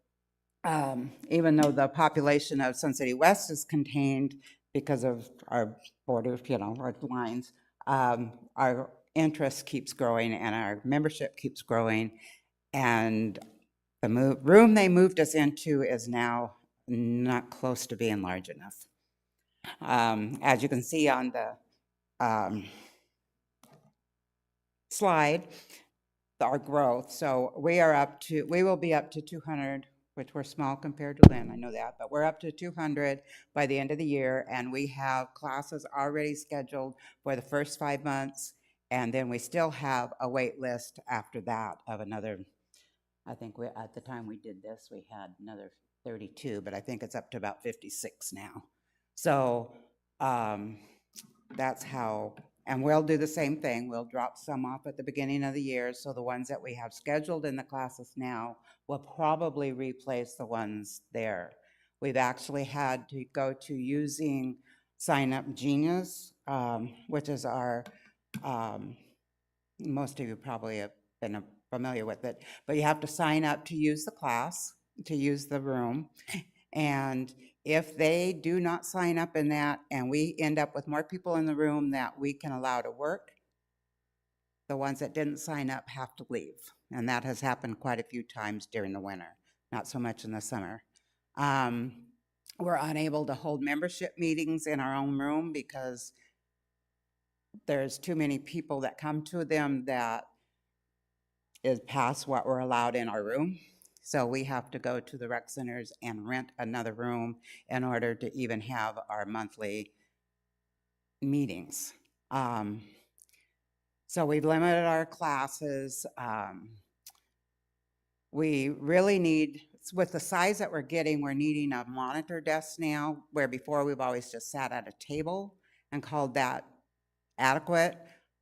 even though the population of Sun City West is contained because of our border, our lines, our interest keeps growing and our membership keeps growing. And the room they moved us into is now not close to being large enough. As you can see on the slide, our growth. So we will be up to 200, which we're small compared to Lynn, I know that, but we're up to 200 by the end of the year, and we have classes already scheduled for the first 5 months, and then we still have a wait list after that of another, I think at the time we did this, we had another 32, but I think it's up to about 56 now. So that's how, and we'll do the same thing. We'll drop some off at the beginning of the year. So the ones that we have scheduled in the classes now will probably replace the ones there. We've actually had to go to using Sign Up Genius, which is our, most of you probably have been familiar with it, but you have to sign up to use the class, to use the room. And if they do not sign up in that and we end up with more people in the room that we can allow to work, the ones that didn't sign up have to leave. And that has happened quite a few times during the winter, not so much in the summer. We're unable to hold membership meetings in our own room because there's too many people that come to them that is past what we're allowed in our room. So we have to go to the rec centers and rent another room in order to even have our monthly meetings. So we've limited our classes. We really need, with the size that we're getting, we're needing a monitor desk now, where before we've always just sat at a table and called that adequate.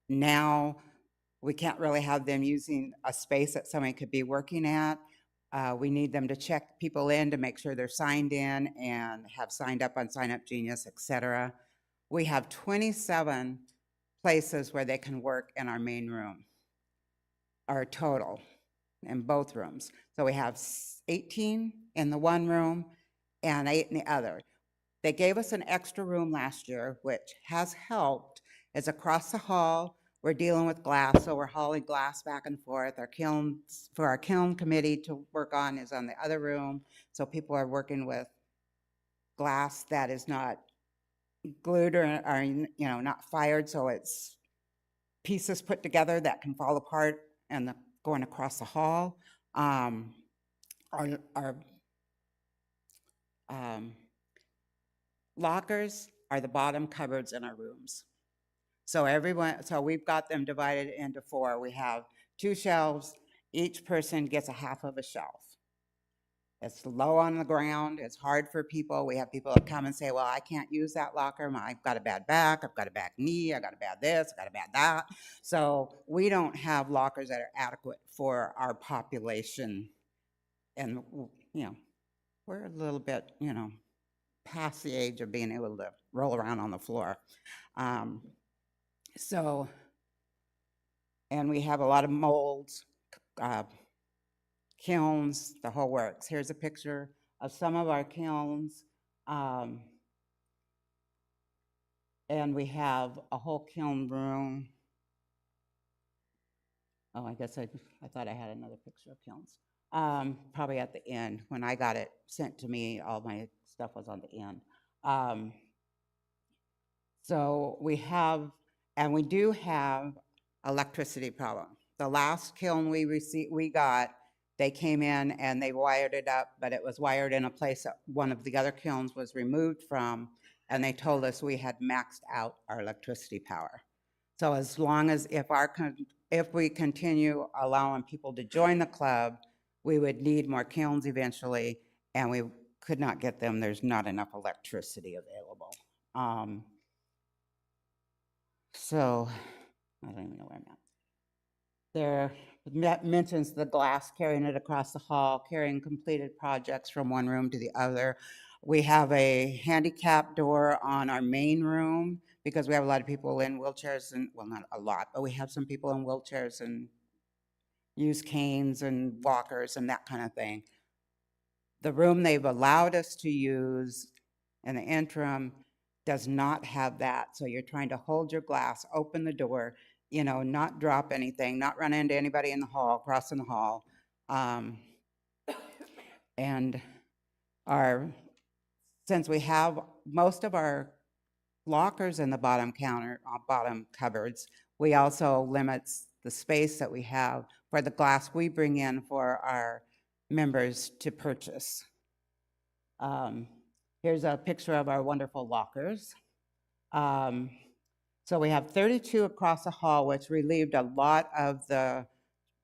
Now we can't really have them using a space that somebody could be working at. We need them to check people in to make sure they're signed in and have signed up on Sign Up Genius, et cetera. We have 27 places where they can work in our main room, our total in both rooms. So we have 18 in the one room and 8 in the other. They gave us an extra room last year, which has helped. It's across the hall. We're dealing with glass, so we're hauling glass back and forth. Our kilns, for our kiln committee to work on, is on the other room. So people are working with glass that is not glued or not fired, so it's pieces put together that can fall apart and going across the hall. Our lockers are the bottom cupboards in our rooms. So we've got them divided into 4. We have 2 shelves. Each person gets a half of a shelf. It's low on the ground. It's hard for people. We have people that come and say, well, I can't use that locker. I've got a bad back. I've got a bad knee. I've got a bad this. I've got a bad that. So we don't have lockers that are adequate for our population. And, we're a little bit, past the age of being able to roll around on the floor. And we have a lot of molds, kilns, the whole works. Here's a picture of some of our kilns. And we have a whole kiln room. Oh, I guess I thought I had another picture of kilns. Probably at the end. When I got it sent to me, all my stuff was on the end. So we do have electricity problem. The last kiln we got, they came in and they wired it up, but it was wired in a place that one of the other kilns was removed from, and they told us we had maxed out our electricity power. So as long as, if we continue allowing people to join the club, we would need more kilns eventually, and we could not get them. There's not enough electricity available. So, I don't even know where I'm at. There, mentions the glass, carrying it across the hall, carrying completed projects from one room to the other. We have a handicap door on our main room because we have a lot of people in wheelchairs and, well, not a lot, but we have some people in wheelchairs and use canes and walkers and that kind of thing. The room they've allowed us to use in the interim does not have that. So you're trying to hold your glass, open the door, you know, not drop anything, not run into anybody in the hall, crossing the hall. And since we have most of our lockers in the bottom counter, bottom cupboards, we also limits the space that we have for the glass we bring in for our members to purchase. Here's a picture of our wonderful lockers. So we have 32 across the hall, which relieved a lot of the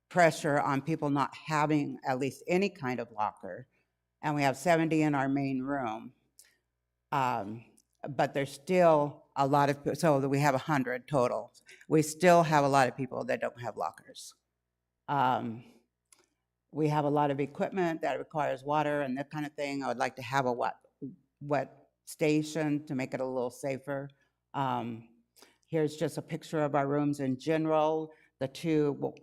pressure on people not having at least any kind of locker. And we have 70 in our main room. But there's still a lot of, so that we have 100 total. We still have a lot of people that don't have lockers. We have a lot of equipment that requires water and that kind of thing. I would like to have a wet station to make it a little safer. Here's just a picture of our rooms in general. The two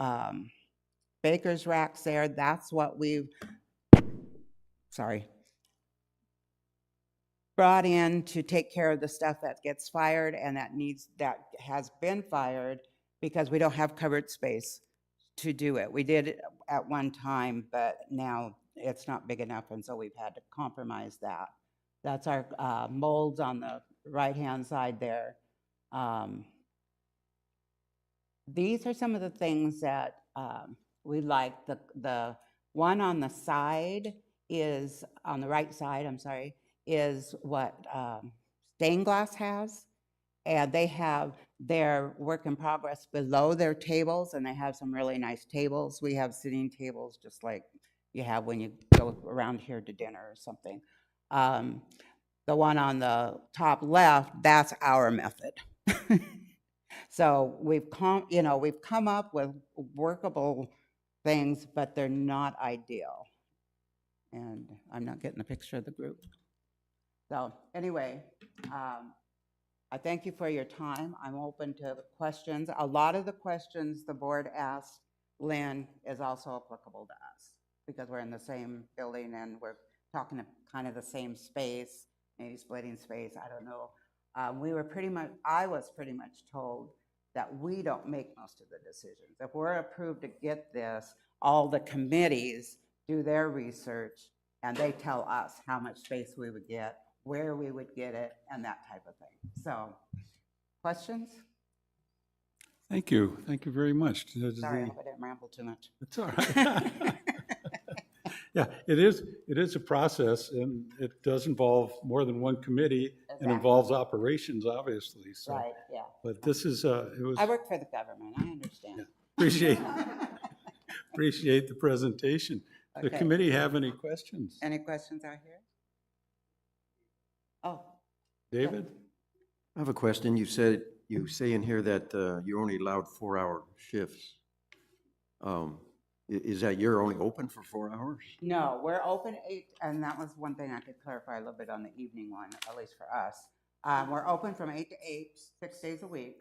baker's racks there, that's what we've, brought in to take care of the stuff that gets fired and that has been fired because we don't have covered space to do it. We did it at one time, but now it's not big enough, and so we've had to compromise that. That's our molds on the right-hand side there. These are some of the things that we like. The one on the side is, on the right side, I'm sorry, is what stained glass has. And they have their work in progress below their tables, and they have some really nice tables. We have sitting tables just like you have when you go around here to dinner or something. The one on the top left, that's our method. So we've come up with workable things, but they're not ideal. And I'm not getting a picture of the group. So anyway, I thank you for your time. I'm open to questions. A lot of the questions the board asked Lynn is also applicable to us because we're in the same building and we're talking kind of the same space, maybe splitting space, I don't know. I was pretty much told that we don't make most of the decisions. If we're approved to get this, all the committees do their research and they tell us how much space we would get, where we would get it, and that type of thing. So, questions? Thank you. Thank you very much. Sorry, I hope I didn't ramble too much. It's all right. Yeah, it is a process, and it does involve more than one committee, and involves operations, obviously, so. Right, yeah. But this is, it was. I work for the government, I understand. Yeah, appreciate the presentation. The Okay. committee have any questions? Any questions out here? Oh. David? I have a question. You say in here that you're only allowed 4-hour shifts. Is that you're only open for 4 hours? No, we're open 8, and that was one thing I could clarify a little bit on the evening one, at least for us. We're open from 8 to 8, 6 days a week.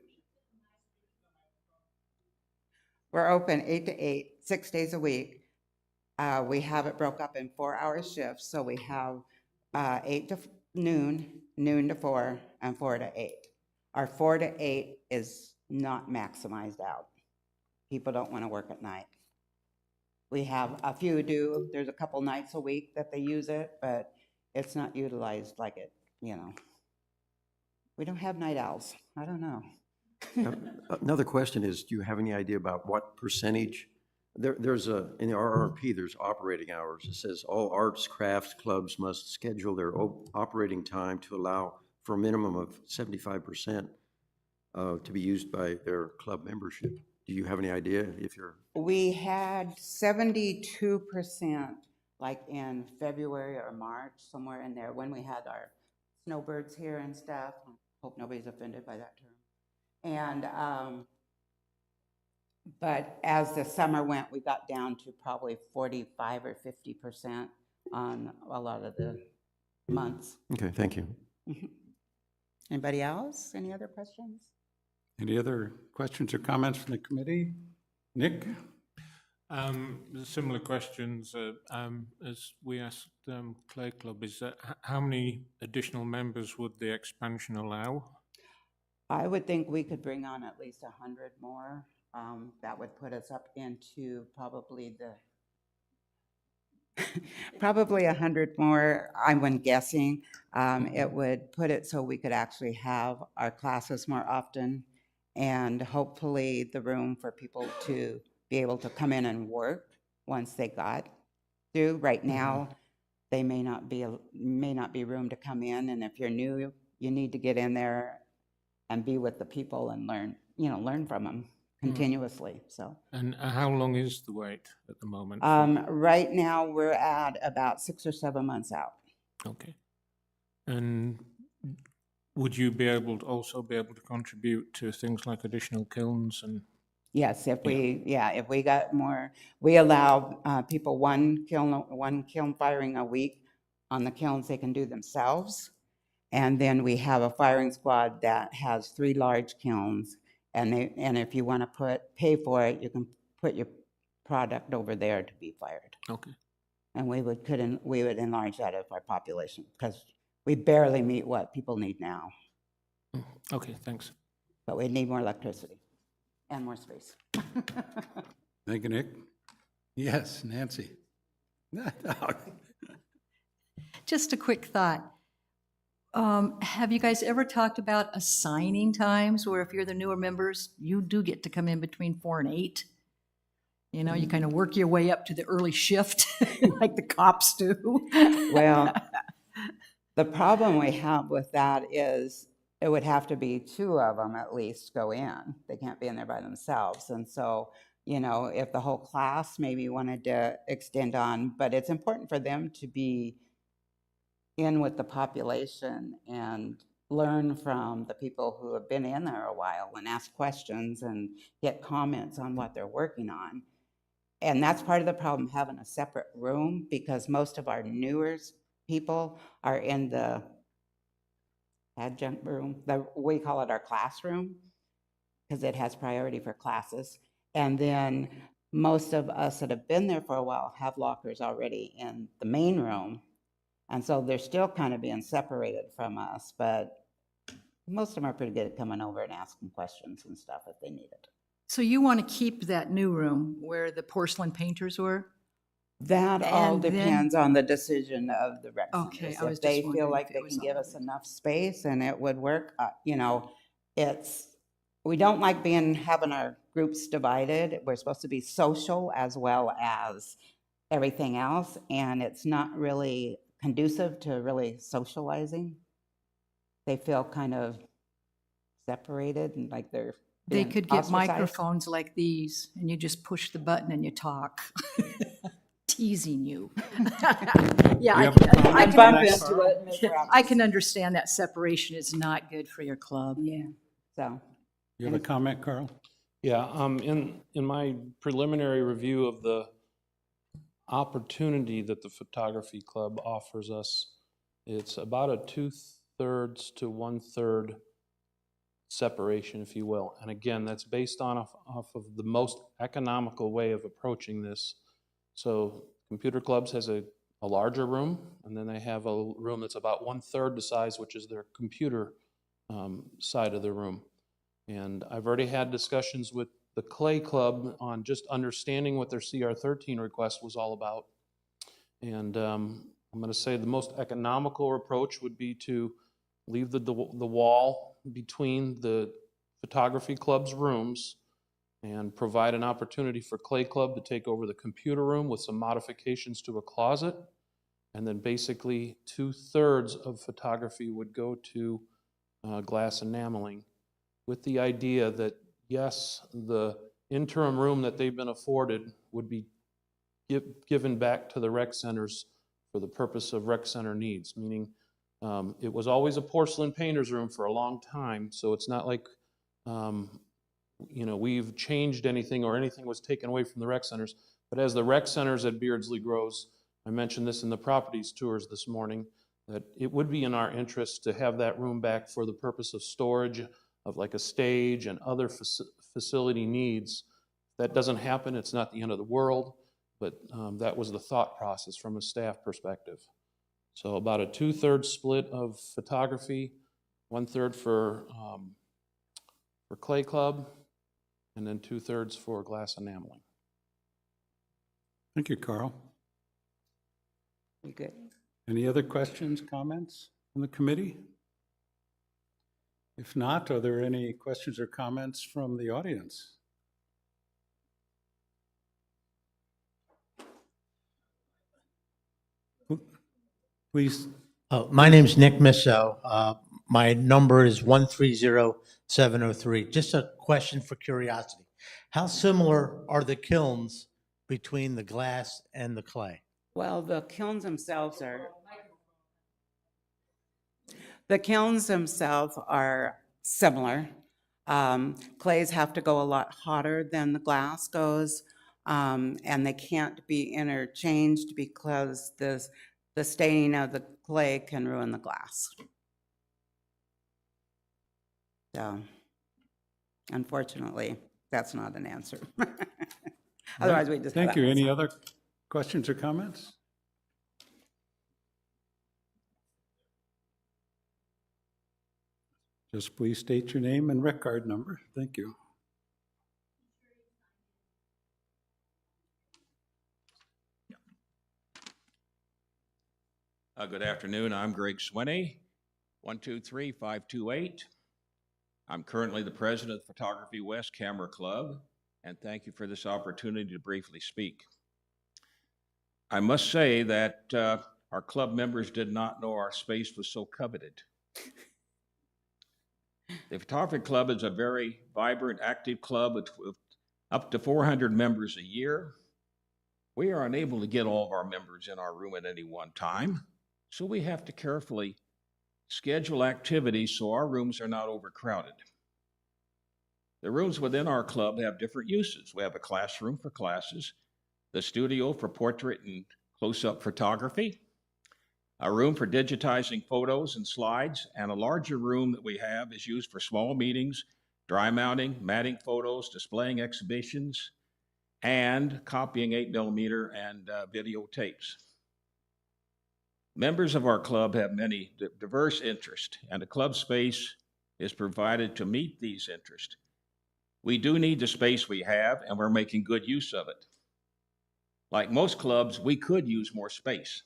We're open 8 to 8, 6 days a week. We have it broke up in 4-hour shifts, so we have 8 to noon, noon to 4, and 4 to 8. Our 4 to 8 is not maximized out. People don't want to work at night. We have a few do. There's a couple nights a week that they use it, but it's not utilized like it, you know. We don't have night owls. I don't know. Another question is, do you have any idea about what percentage? There's in the RR&P, there's operating hours. It says all arts, crafts, clubs must schedule their operating time to allow for a minimum of 75% to be used by their club membership? Do you have any idea if you're, We had 72%, like in February or March, somewhere in there, when we had our snowbirds here and stuff. Hope nobody's offended by that term. And, but as the summer went, we got down to probably 45 or 50% on a lot of the months. okay, thank you. Anybody else? Any other questions? Any other questions or comments from the committee? Nick? Similar questions as we asked Clay Club, is that how many additional members would the expansion allow? I would think we could bring on at least 100 more. That would put us up into probably 100 more, I'm guessing. It would put it so we could actually have our classes more often, and hopefully the room for people to be able to come in and work once they got through. Right now, they may not be room to come in, and if you're new, you need to get in there and be with the people and learn from them continuously, so. And how long is the wait at the moment? Right now, we're at about 6 or 7 months out. Okay. And would you also be able to contribute to things like additional kilns and? Yes, if we got more, we allow people one kiln firing a week on the kilns they can do themselves. And then we have a firing squad that has 3 large kilns, and if you want to pay for it, you can put your product over there to be fired. Okay. And we would enlarge that of our population, because we barely meet what people need now, Okay, thanks. but we need more electricity and more space. Thank you, Nick. Yes, Nancy. Just a quick thought. Have you guys ever talked about assigning times where if you're the newer members, you do get to come in between 4 and 8? You know, you kind of work your way up to the early shift like the cops do. Well, the problem we have with that is it would have to be 2 of them at least go in. They can't be in there by themselves. And so, if the whole class maybe wanted to extend on, but it's important for them to be in with the population and learn from the people who have been in there a while and ask questions and get comments on what they're working on. And that's part of the problem, having a separate room, because most of our newer people are in the adjunct room. We call it our classroom because it has priority for classes. And then most of us that have been there for a while have lockers already in the main room. And so they're still kind of being separated from us, but most of them are pretty good at coming over and asking questions and stuff if they need it. So you want to keep that new room where the porcelain painters were? That all And then- depends on the decision of the rec Okay, centers. I was If they just feel wondering like if it they was can give on us enough space and it would work, we don't like having our groups divided. We're supposed to be social as well as everything else, and it's not really conducive to really socializing. They feel kind of separated and like they're They being could get ostracized. microphones like these, and you just push the button and you talk. Teasing you. Yeah, You have a comment I on can that, bump Carl? into it. I can understand that separation is not good for your club. Yeah, so. You have a comment, Carl? Yeah, in my preliminary review of the opportunity that the photography club offers us, it's about a 2/3 to 1/3 separation, if you will. And again, that's based off of the most economical way of approaching this. So computer clubs has a larger room, and then they have a room that's about 1/3 the size, which is their computer side of the room. And I've already had discussions with the Clay Club on just understanding what their CR13 request was all about. And I'm going to say the most economical approach would be to leave the wall between the photography club's rooms and provide an opportunity for Clay Club to take over the computer room with some modifications to a closet. And then basically 2/3 of photography would go to glass enameling. with the idea that, yes, the interim room that they've been afforded would be given back to the rec centers for the purpose of rec center needs, meaning it was always a porcelain painter's room for a long time, so it's not like we've changed anything or anything was taken away from the rec centers. But as the rec centers at Beardsley grows, I mentioned this in the properties tours this morning, that it would be in our interest to have that room back for the purpose of storage of like a stage and other facility needs. If that doesn't happen, it's not the end of the world, but that was the thought process from a staff perspective. So about a 2/3 split of photography, 1/3 for Clay Club, and then 2/3 for glass enameling. Thank you, Carl. You good? Any other questions, comments from the committee? If not, are there any questions or comments from the audience? Please. My name's Nick Misso. My number is 130703. Just a question for curiosity. How similar are the kilns between the glass and the clay? Well, the kilns themselves are similar. Clays have to go a lot hotter than the glass goes, and they can't be interchanged because the staining of the clay can ruin the glass. So, unfortunately, that's not an answer. Otherwise, we just. Thank you. Any other questions or comments? Just please state your name and rec card number. Thank you. Good afternoon. I'm Greg Swinney, 123528. I'm currently the president of Photography West Camera Club, and thank you for this opportunity to briefly speak. I must say that our club members did not know our space was so coveted. The Photography Club is a very vibrant, active club with up to 400 members a year. We are unable to get all of our members in our room at any one time, so we have to carefully schedule activities so our rooms are not overcrowded. The rooms within our club have different uses. We have a classroom for classes, the studio for portrait and close-up photography, a room for digitizing photos and slides, and a larger room that we have is used for small meetings, dry mounting, matting photos, displaying exhibitions, and copying 8mm and videotapes. Members of our club have many diverse interests, and the club space is provided to meet these interests. We do need the space we have, and we're making good use of it. Like most clubs, we could use more space,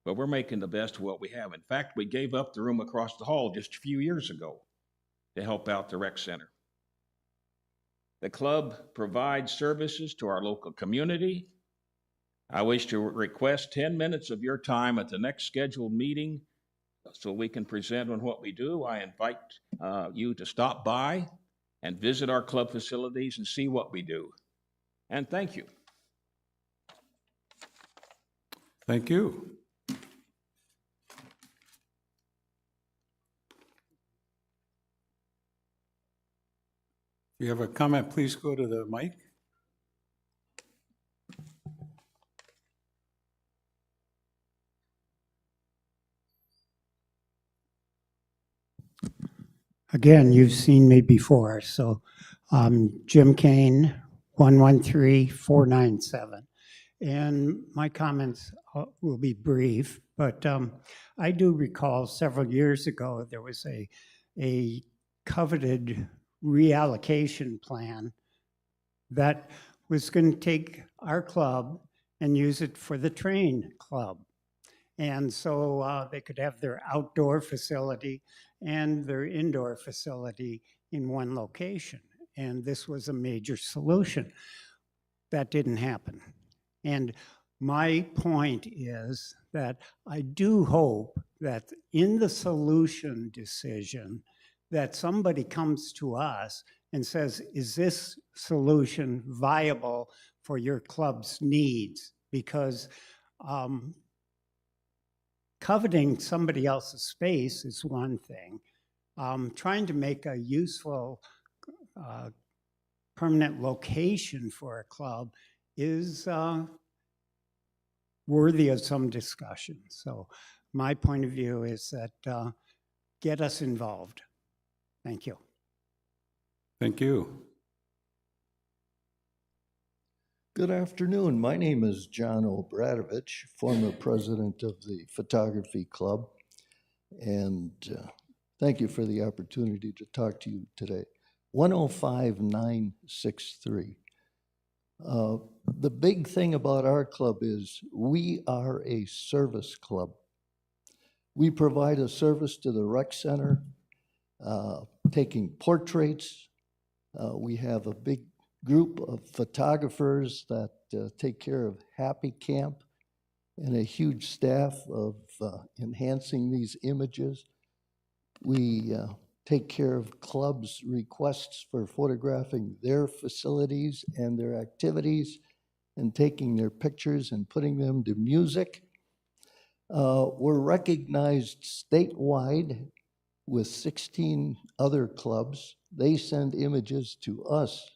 but we're making the best of what we have. In fact, we gave up the room across the hall just a few years ago to help out the rec center. The club provides services to our local community. I wish to request 10 minutes of your time at the next scheduled meeting so we can present on what we do. I invite you to stop by and visit our club facilities and see what we do. And thank you. Thank you. If you have a comment, please go to the mic. Again, you've seen me before, so Jim Kane, 113497. And my comments will be brief, but I do recall several years ago there was a coveted reallocation plan that was going to take our club and use it for the train club. And so they could have their outdoor facility and their indoor facility in one location. And this was a major solution. That didn't happen. And my point is that I do hope that in the solution decision that somebody comes to us and says, is this solution viable for your club's needs? Because coveting somebody else's space is one thing. Trying to make a useful permanent location for a club is worthy of some discussion. So my point of view is that get us involved. Thank you. Thank you. Good afternoon. My name is John Obradovich, former president of the Photography Club. And thank you for the opportunity to talk to you today. 105963. The big thing about our club is we are a service club. We provide a service to the rec center, taking portraits. We have a big group of photographers that take care of Happy Camp and a huge staff of enhancing these images. We take care of clubs' requests for photographing their facilities and their activities and taking their pictures and putting them to music. We're recognized statewide with 16 other clubs. They send images to us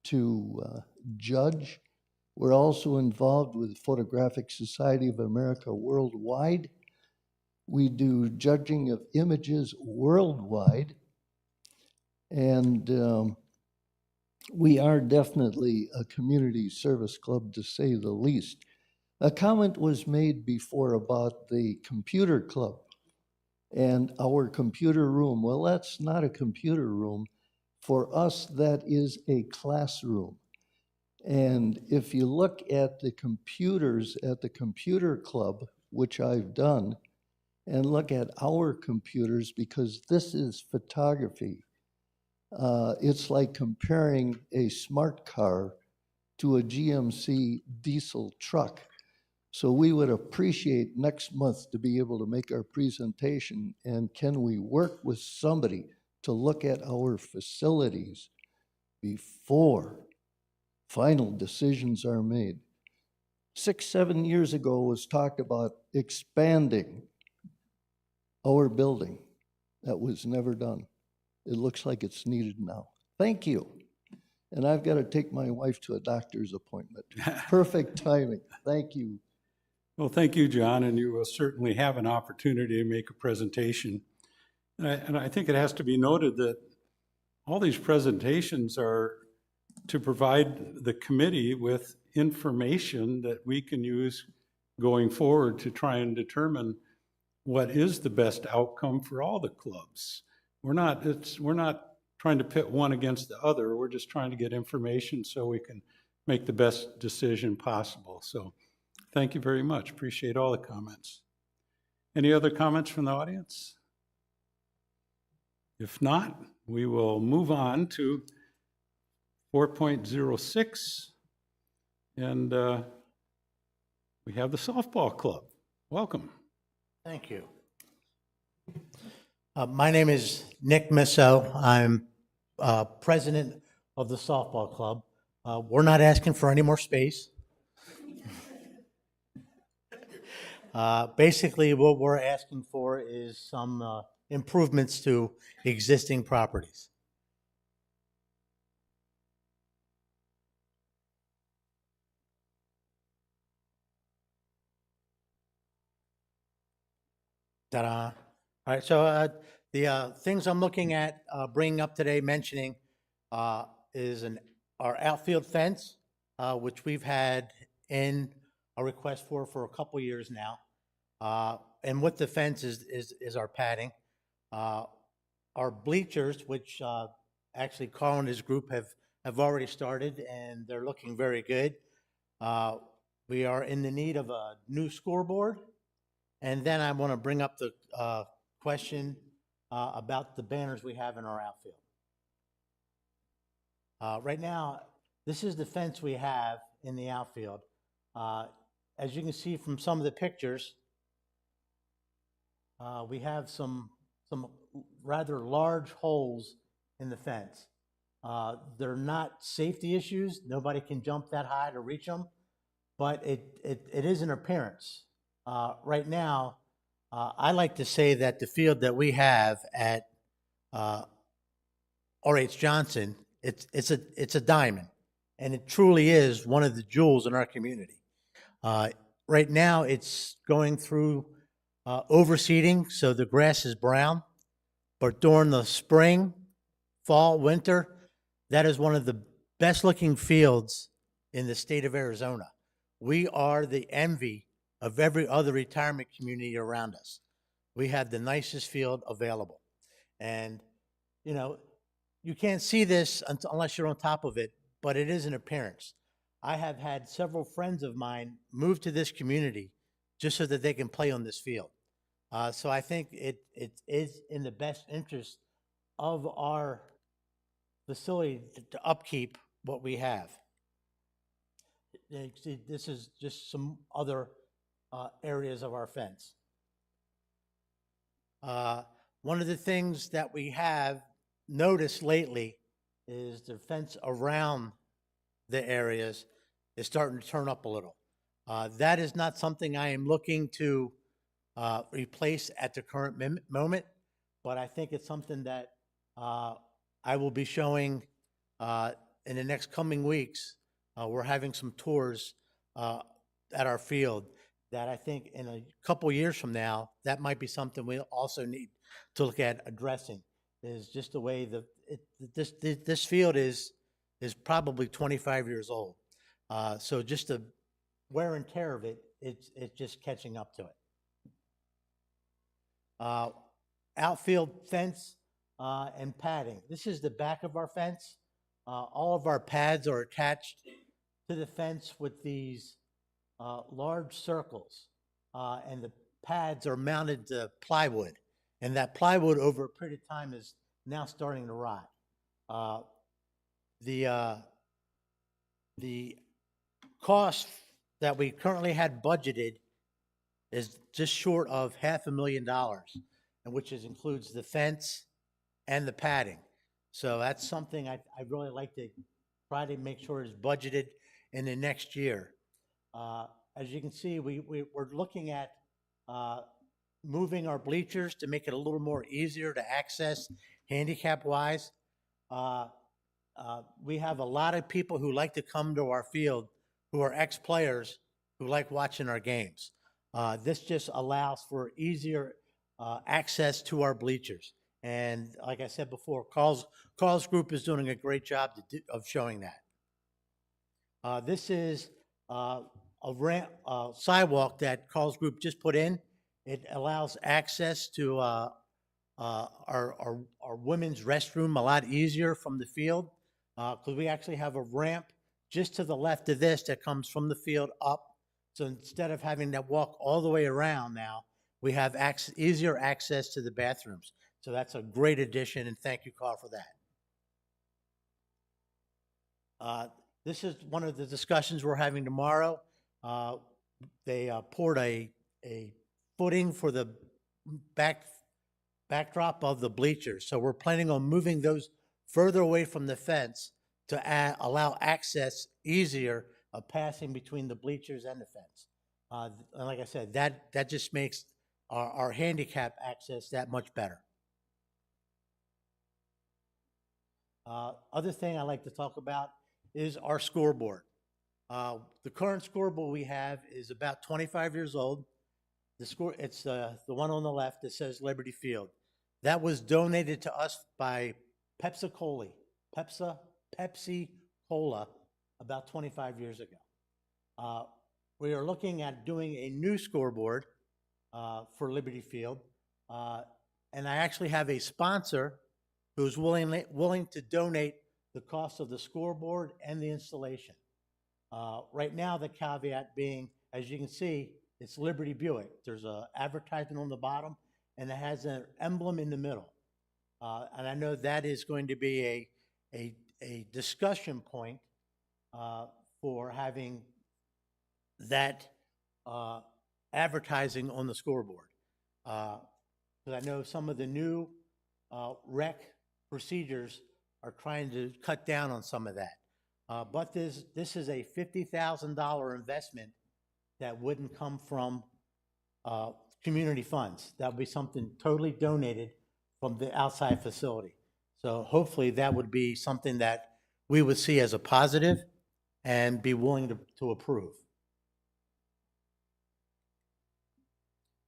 to judge. We're also involved with Photographic Society of America worldwide. We do judging of images worldwide. And we are definitely a community service club, to say the least. A comment was made before about the computer club and our computer room. Well, that's not a computer room. For us, that is a classroom. And if you look at the computers at the computer club, which I've done, and look at our computers, because this is photography, it's like comparing a smart car to a GMC diesel truck. So we would appreciate next month to be able to make our presentation, and can we work with somebody to look at our facilities before final decisions are made. 6-7 years ago was talked about expanding our building. That was never done. It looks like it's needed now. Thank you. And I've got to take my wife to a doctor's appointment. Perfect timing. Thank you. Well, thank you, John, and you will certainly have an opportunity to make a presentation. And I think it has to be noted that all these presentations are to provide the committee with information that we can use going forward to try and determine what is the best outcome for all the clubs. We're not trying to pit one against the other. We're just trying to get information so we can make the best decision possible. So thank you very much. Appreciate all the comments. Any other comments from the audience? If not, we will move on to 4.06, and we have the softball club. Welcome. Thank you. My name is Nick Misso. I'm president of the softball club. We're not asking for any more space. Basically, what we're asking for is some improvements to existing properties. Ta-da. All right, so the things I'm looking at bringing up today, mentioning, is our outfield fence, which we've had in a request for a couple years now. And with the fence is our padding. Our bleachers, which actually Carl and his group have already started, and they're looking very good. We are in the need of a new scoreboard. And then I want to bring up the question about the banners we have in our outfield. Right now, this is the fence we have in the outfield. As you can see from some of the pictures, we have some rather large holes in the fence. They're not safety issues. Nobody can jump that high to reach them, but it is an appearance. Right now, I like to say that the field that we have at R.H. Johnson, it's a diamond, and it truly is one of the jewels in our community. Right now, it's going through overseeding, so the grass is brown. But during the spring, fall, winter, that is one of the best looking fields in the state of Arizona. We are the envy of every other retirement community around us. We have the nicest field available. And, you know, you can't see this unless you're on top of it, but it is an appearance. I have had several friends of mine move to this community just so that they can play on this field. So I think it is in the best interest of our facility to upkeep what we have. See, this is just some other areas of our fence. One of the things that we have noticed lately is the fence around the areas is starting to turn up a little. That is not something I am looking to replace at the current moment, but I think it's something that I will be showing in the next coming weeks. We're having some tours at our field that I think in a couple years from now, that might be something we also need to look at addressing, is just the way this field is probably 25 years old. So just the wear and tear of it, it's just catching up to it. Outfield fence and padding. This is the back of our fence. All of our pads are attached to the fence with these large circles, and the pads are mounted to plywood, and that plywood over a period of time is now starting to rot. The cost that we currently had budgeted is just short of $500,000, and which includes the fence and the padding. So that's something I really like to try to make sure is budgeted in the next year. As you can see, we're looking at moving our bleachers to make it a little more easier to access handicap-wise. We have a lot of people who like to come to our field who are ex-players who like watching our games. This just allows for easier access to our bleachers. And like I said before, Carl's group is doing a great job of showing that. This is a sidewalk that Carl's group just put in. It allows access to our women's restroom a lot easier from the field, because we actually have a ramp just to the left of this that comes from the field up. So instead of having to walk all the way around now, we have easier access to the bathrooms. So that's a great addition, and thank you, Carl, for that. This is one of the discussions we're having tomorrow. They poured a footing for the backdrop of the bleachers. So we're planning on moving those further away from the fence to allow access easier of passing between the bleachers and the fence. And like I said, that just makes our handicap access that much better. Other thing I like to talk about is our scoreboard. The current scoreboard we have is about 25 years old. It's the one on the left that says Liberty Field. That was donated to us by Pepsi Cola about 25 years ago. We are looking at doing a new scoreboard for Liberty Field, and I actually have a sponsor who's willing to donate the cost of the scoreboard and the installation. Right now, the caveat being, as you can see, it's Liberty Buick. There's an advertisement on the bottom, and it has an emblem in the middle. And I know that is going to be a discussion point for having that advertising on the scoreboard. Because I know some of the new rec procedures are trying to cut down on some of that. But this is a $50,000 investment that wouldn't come from community funds. That would be something totally donated from the outside facility. So hopefully that would be something that we would see as a positive and be willing to approve.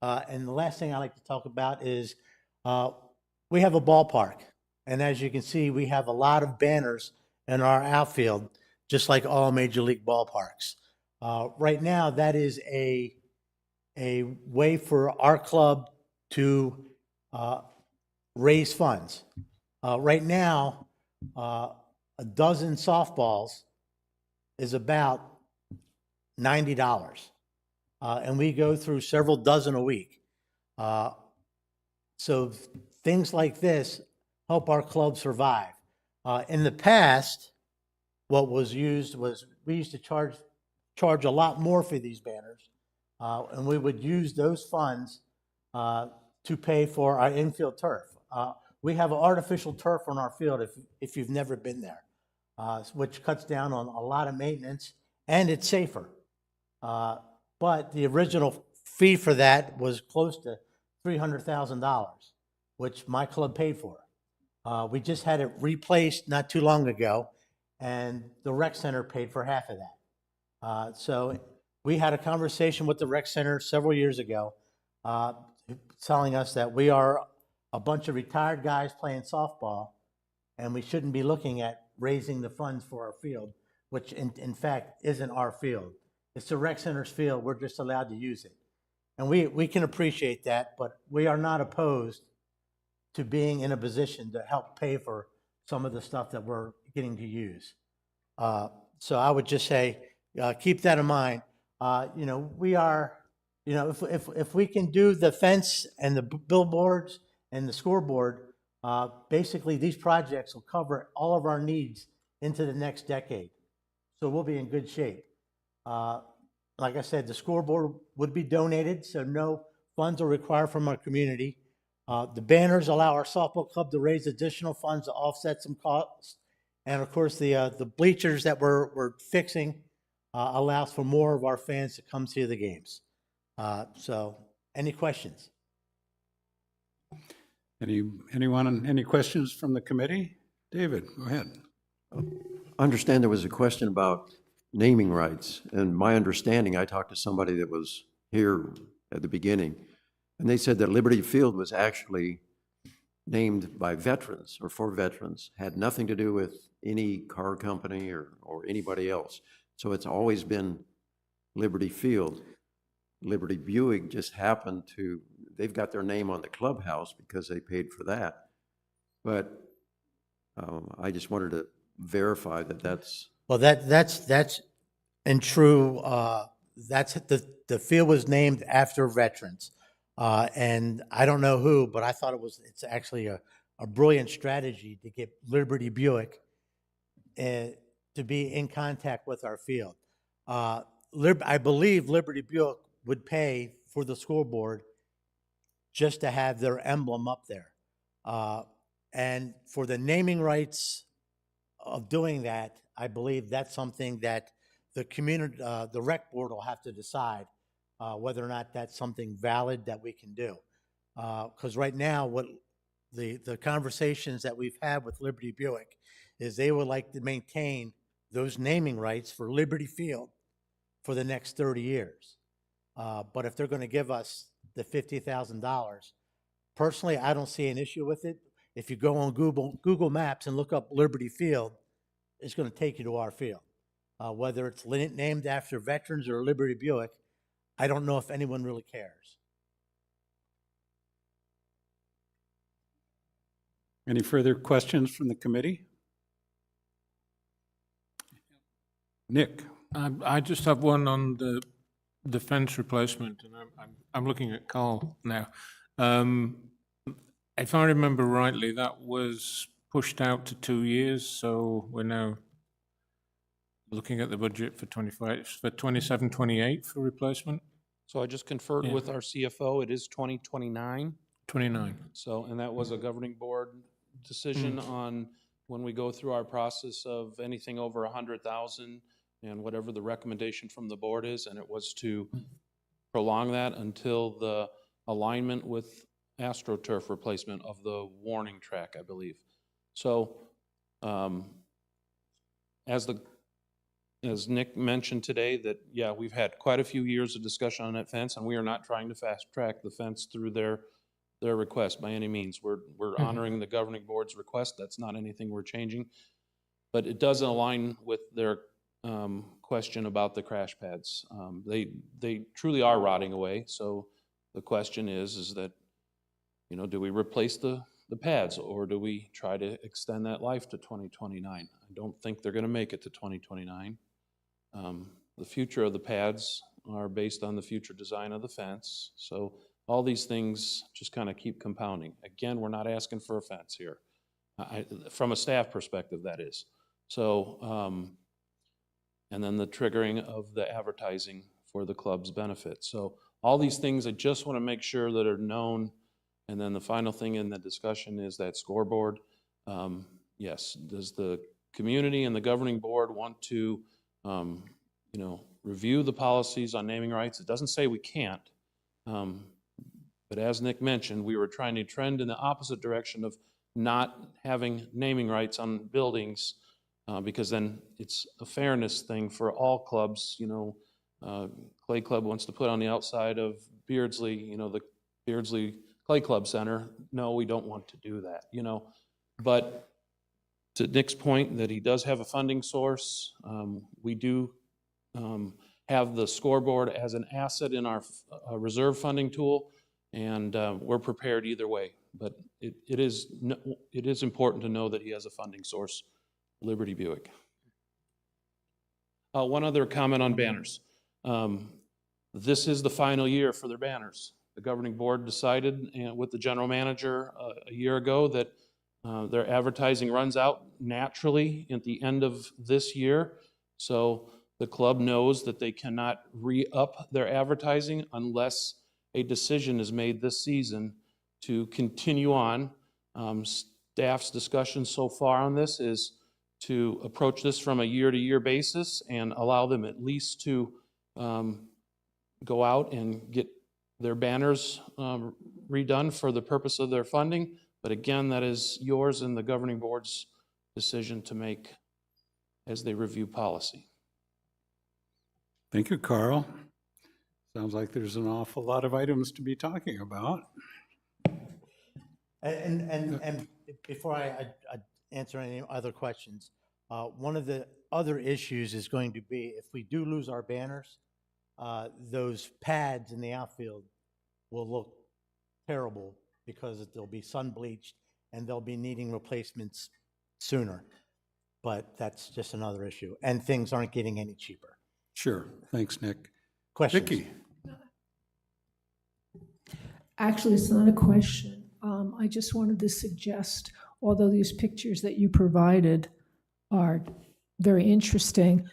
And the last thing I'd like to talk about is we have a ballpark. And as you can see, we have a lot of banners in our outfield, just like all major league ballparks. Right now, that is a way for our club to raise funds. Right now, a dozen softballs is about $90. And we go through several dozen a week. So things like this help our club survive. In the past, what was used was we used to charge a lot more for these banners. And we would use those funds to pay for our infield turf. We have an artificial turf on our field if you've never been there, which cuts down on a lot of maintenance, and it's safer. But the original fee for that was close to $300,000, which my club paid for. We just had it replaced not too long ago, and the rec center paid for half of that. So we had a conversation with the rec center several years ago, telling us that we are a bunch of retired guys playing softball, and we shouldn't be looking at raising the funds for our field, which in fact isn't our field. It's the rec center's field. We're just allowed to use it. And we can appreciate that, but we are not opposed to being in a position to help pay for some of the stuff that we're getting to use. So I would just say, keep that in mind. We are, if we can do the fence and the billboards and the scoreboard, basically these projects will cover all of our needs into the next decade. So we'll be in good shape. Like I said, the scoreboard would be donated, so no funds are required from our community. The banners allow our softball club to raise additional funds to offset some costs. And of course, the bleachers that we're fixing allows for more of our fans to come see the games. So any questions? Any questions from the committee? David, go ahead. I understand there was a question about naming rights, and my understanding, I talked to somebody that was here at the beginning, and they said that Liberty Field was actually named by veterans or for veterans, had nothing to do with any car company or anybody else. So it's always been Liberty Field. Liberty Buick just happened to, they've got their name on the clubhouse because they paid for that. But I just wanted to verify that that's. Well, that's in true, that's the field was named after veterans. And I don't know who, but I thought it's actually a brilliant strategy to get Liberty Buick to be in contact with our field. I believe Liberty Buick would pay for the scoreboard just to have their emblem up there. And for the naming rights of doing that, I believe that's something that the community, the rec board will have to decide whether or not that's something valid that we can do. Because right now, what the conversations that we've had with Liberty Buick is they would like to maintain those naming rights for Liberty Field for the next 30 years. But if they're going to give us the $50,000, personally, I don't see an issue with it. If you go on Google Maps and look up Liberty Field, it's going to take you to our field. Whether it's named after veterans or Liberty Buick, I don't know if anyone really cares. Any further questions from the committee? Nick. I just have one on the fence replacement, and I'm looking at Carl now. If I remember rightly, that was pushed out to 2 years, so we're now looking at the budget for 27-28 for replacement. So I just conferred Yeah. with our CFO. It is 2029. 29. So, and that was a governing board decision on when we go through our process of anything over 100,000 and whatever the recommendation from the board is, and it was to prolong that until the alignment with AstroTurf replacement of the warning track, I believe. So, as Nick mentioned today, that, yeah, we've had quite a few years of discussion on that fence, and we are not trying to fast track the fence through their request by any means. We're honoring the governing board's request. That's not anything we're changing. But it does align with their question about the crash pads. They truly are rotting away. So the question is that, you know, do we replace the pads, or do we try to extend that life to 2029? I don't think they're going to make it to 2029. The future of the pads are based on the future design of the fence. So all these things just kind of keep compounding. Again, we're not asking for a fence here. From a staff perspective, that is. So, and then the triggering of the advertising for the club's benefit. So all these things, I just want to make sure that are known. And then the final thing in the discussion is that scoreboard. Yes, does the community and the governing board want to, you know, review the policies on naming rights? It doesn't say we can't. But as Nick mentioned, we were trying to trend in the opposite direction of not having naming rights on buildings, because then it's a fairness thing for all clubs. You know, Clay Club wants to put on the outside of Beardsley, you know, the Beardsley Clay Club Center. No, we don't want to do that, you know. But to Nick's point that he does have a funding source, we do have the scoreboard as an asset in our reserve funding tool, and we're prepared either way. But it is important to know that he has a funding source, Liberty Buick. One other comment on banners. This is the final year for their banners. The governing board decided with the general manager a year ago that their advertising runs out naturally at the end of this year. So the club knows that they cannot re-up their advertising unless a decision is made this season to continue on. Staff's discussion so far on this is to approach this from a year-to-year basis and allow them at least to go out and get their banners redone for the purpose of their funding. But again, that is yours and the governing board's decision to make as they review policy. Thank you, Carl. Sounds like there's an awful lot of items to be talking about. And before I answer any other questions, one of the other issues is going to be if we do lose our banners, those pads in the outfield will look terrible because they'll be sun bleached and they'll be needing replacements sooner. But that's just another issue, and things aren't getting any cheaper. Sure. Thanks, Nick. Questions? Vicki. Actually, it's not a question. I just wanted to suggest, although these pictures that you provided are very interesting,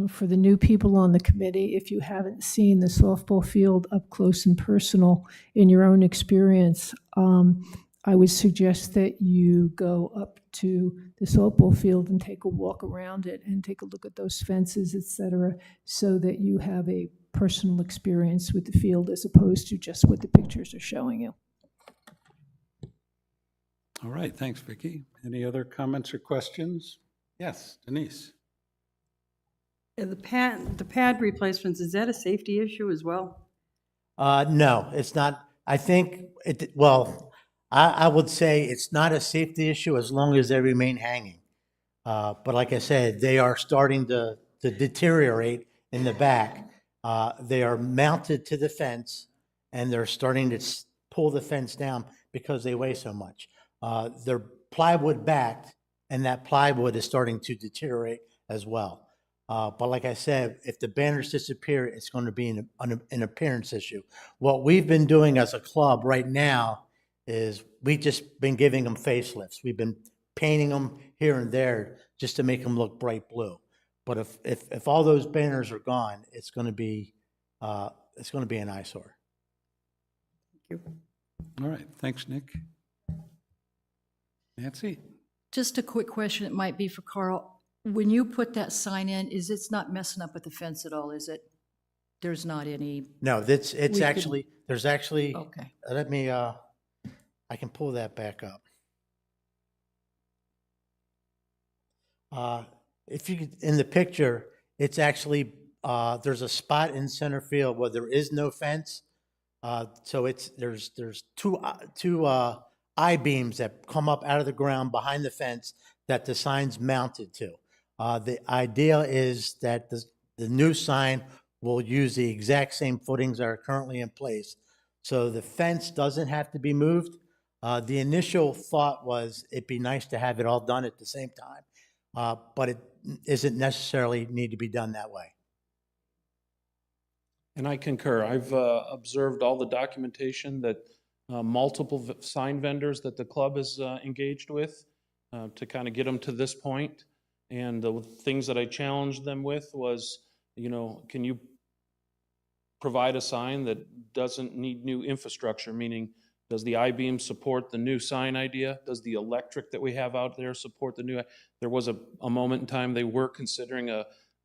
for the new people on the committee, if you haven't seen the softball field up close and personal in your own experience, I would suggest that you go up to the softball field and take a walk around it and take a look at those fences, et cetera, so that you have a personal experience with the field as opposed to just what the pictures are showing you. All right, thanks, Vicki. Any other comments or questions? Yes, Denise. The pad replacements, is that a safety issue as well? No, it's not. I think, I would say it's not a safety issue as long as they remain hanging. But like I said, they are starting to deteriorate in the back. They are mounted to the fence, and they're starting to pull the fence down because they weigh so much. They're plywood backed, and that plywood is starting to deteriorate as well. But like I said, if the banners disappear, it's going to be an appearance issue. What we've been doing as a club right now is we've just been giving them facelifts. We've been painting them here and there just to make them look bright blue. But if all those banners are gone, it's going to be an eyesore. Thank you. All right, thanks, Nick. Nancy? Just a quick question, it might be for Carl. When you put that sign in, it's not messing up with the fence at all, is it? There's not any, No, it's We could- actually, there's actually, okay. let me, I can pull that back up. If you, in the picture, it's actually, there's a spot in center field where there is no fence. So there's two I-beams that come up out of the ground behind the fence that the sign's mounted to. The idea is that the new sign will use the exact same footings that are currently in place. So the fence doesn't have to be moved. The initial thought was it'd be nice to have it all done at the same time, but it isn't necessarily need to be done that way. And I concur. I've observed all the documentation that multiple sign vendors that the club is engaged with to kind of get them to this point. And the things that I challenged them with was, can you provide a sign that doesn't need new infrastructure? Meaning, does the I-beam support the new sign idea? Does the electric that we have out there support the new? There was a moment in time they were considering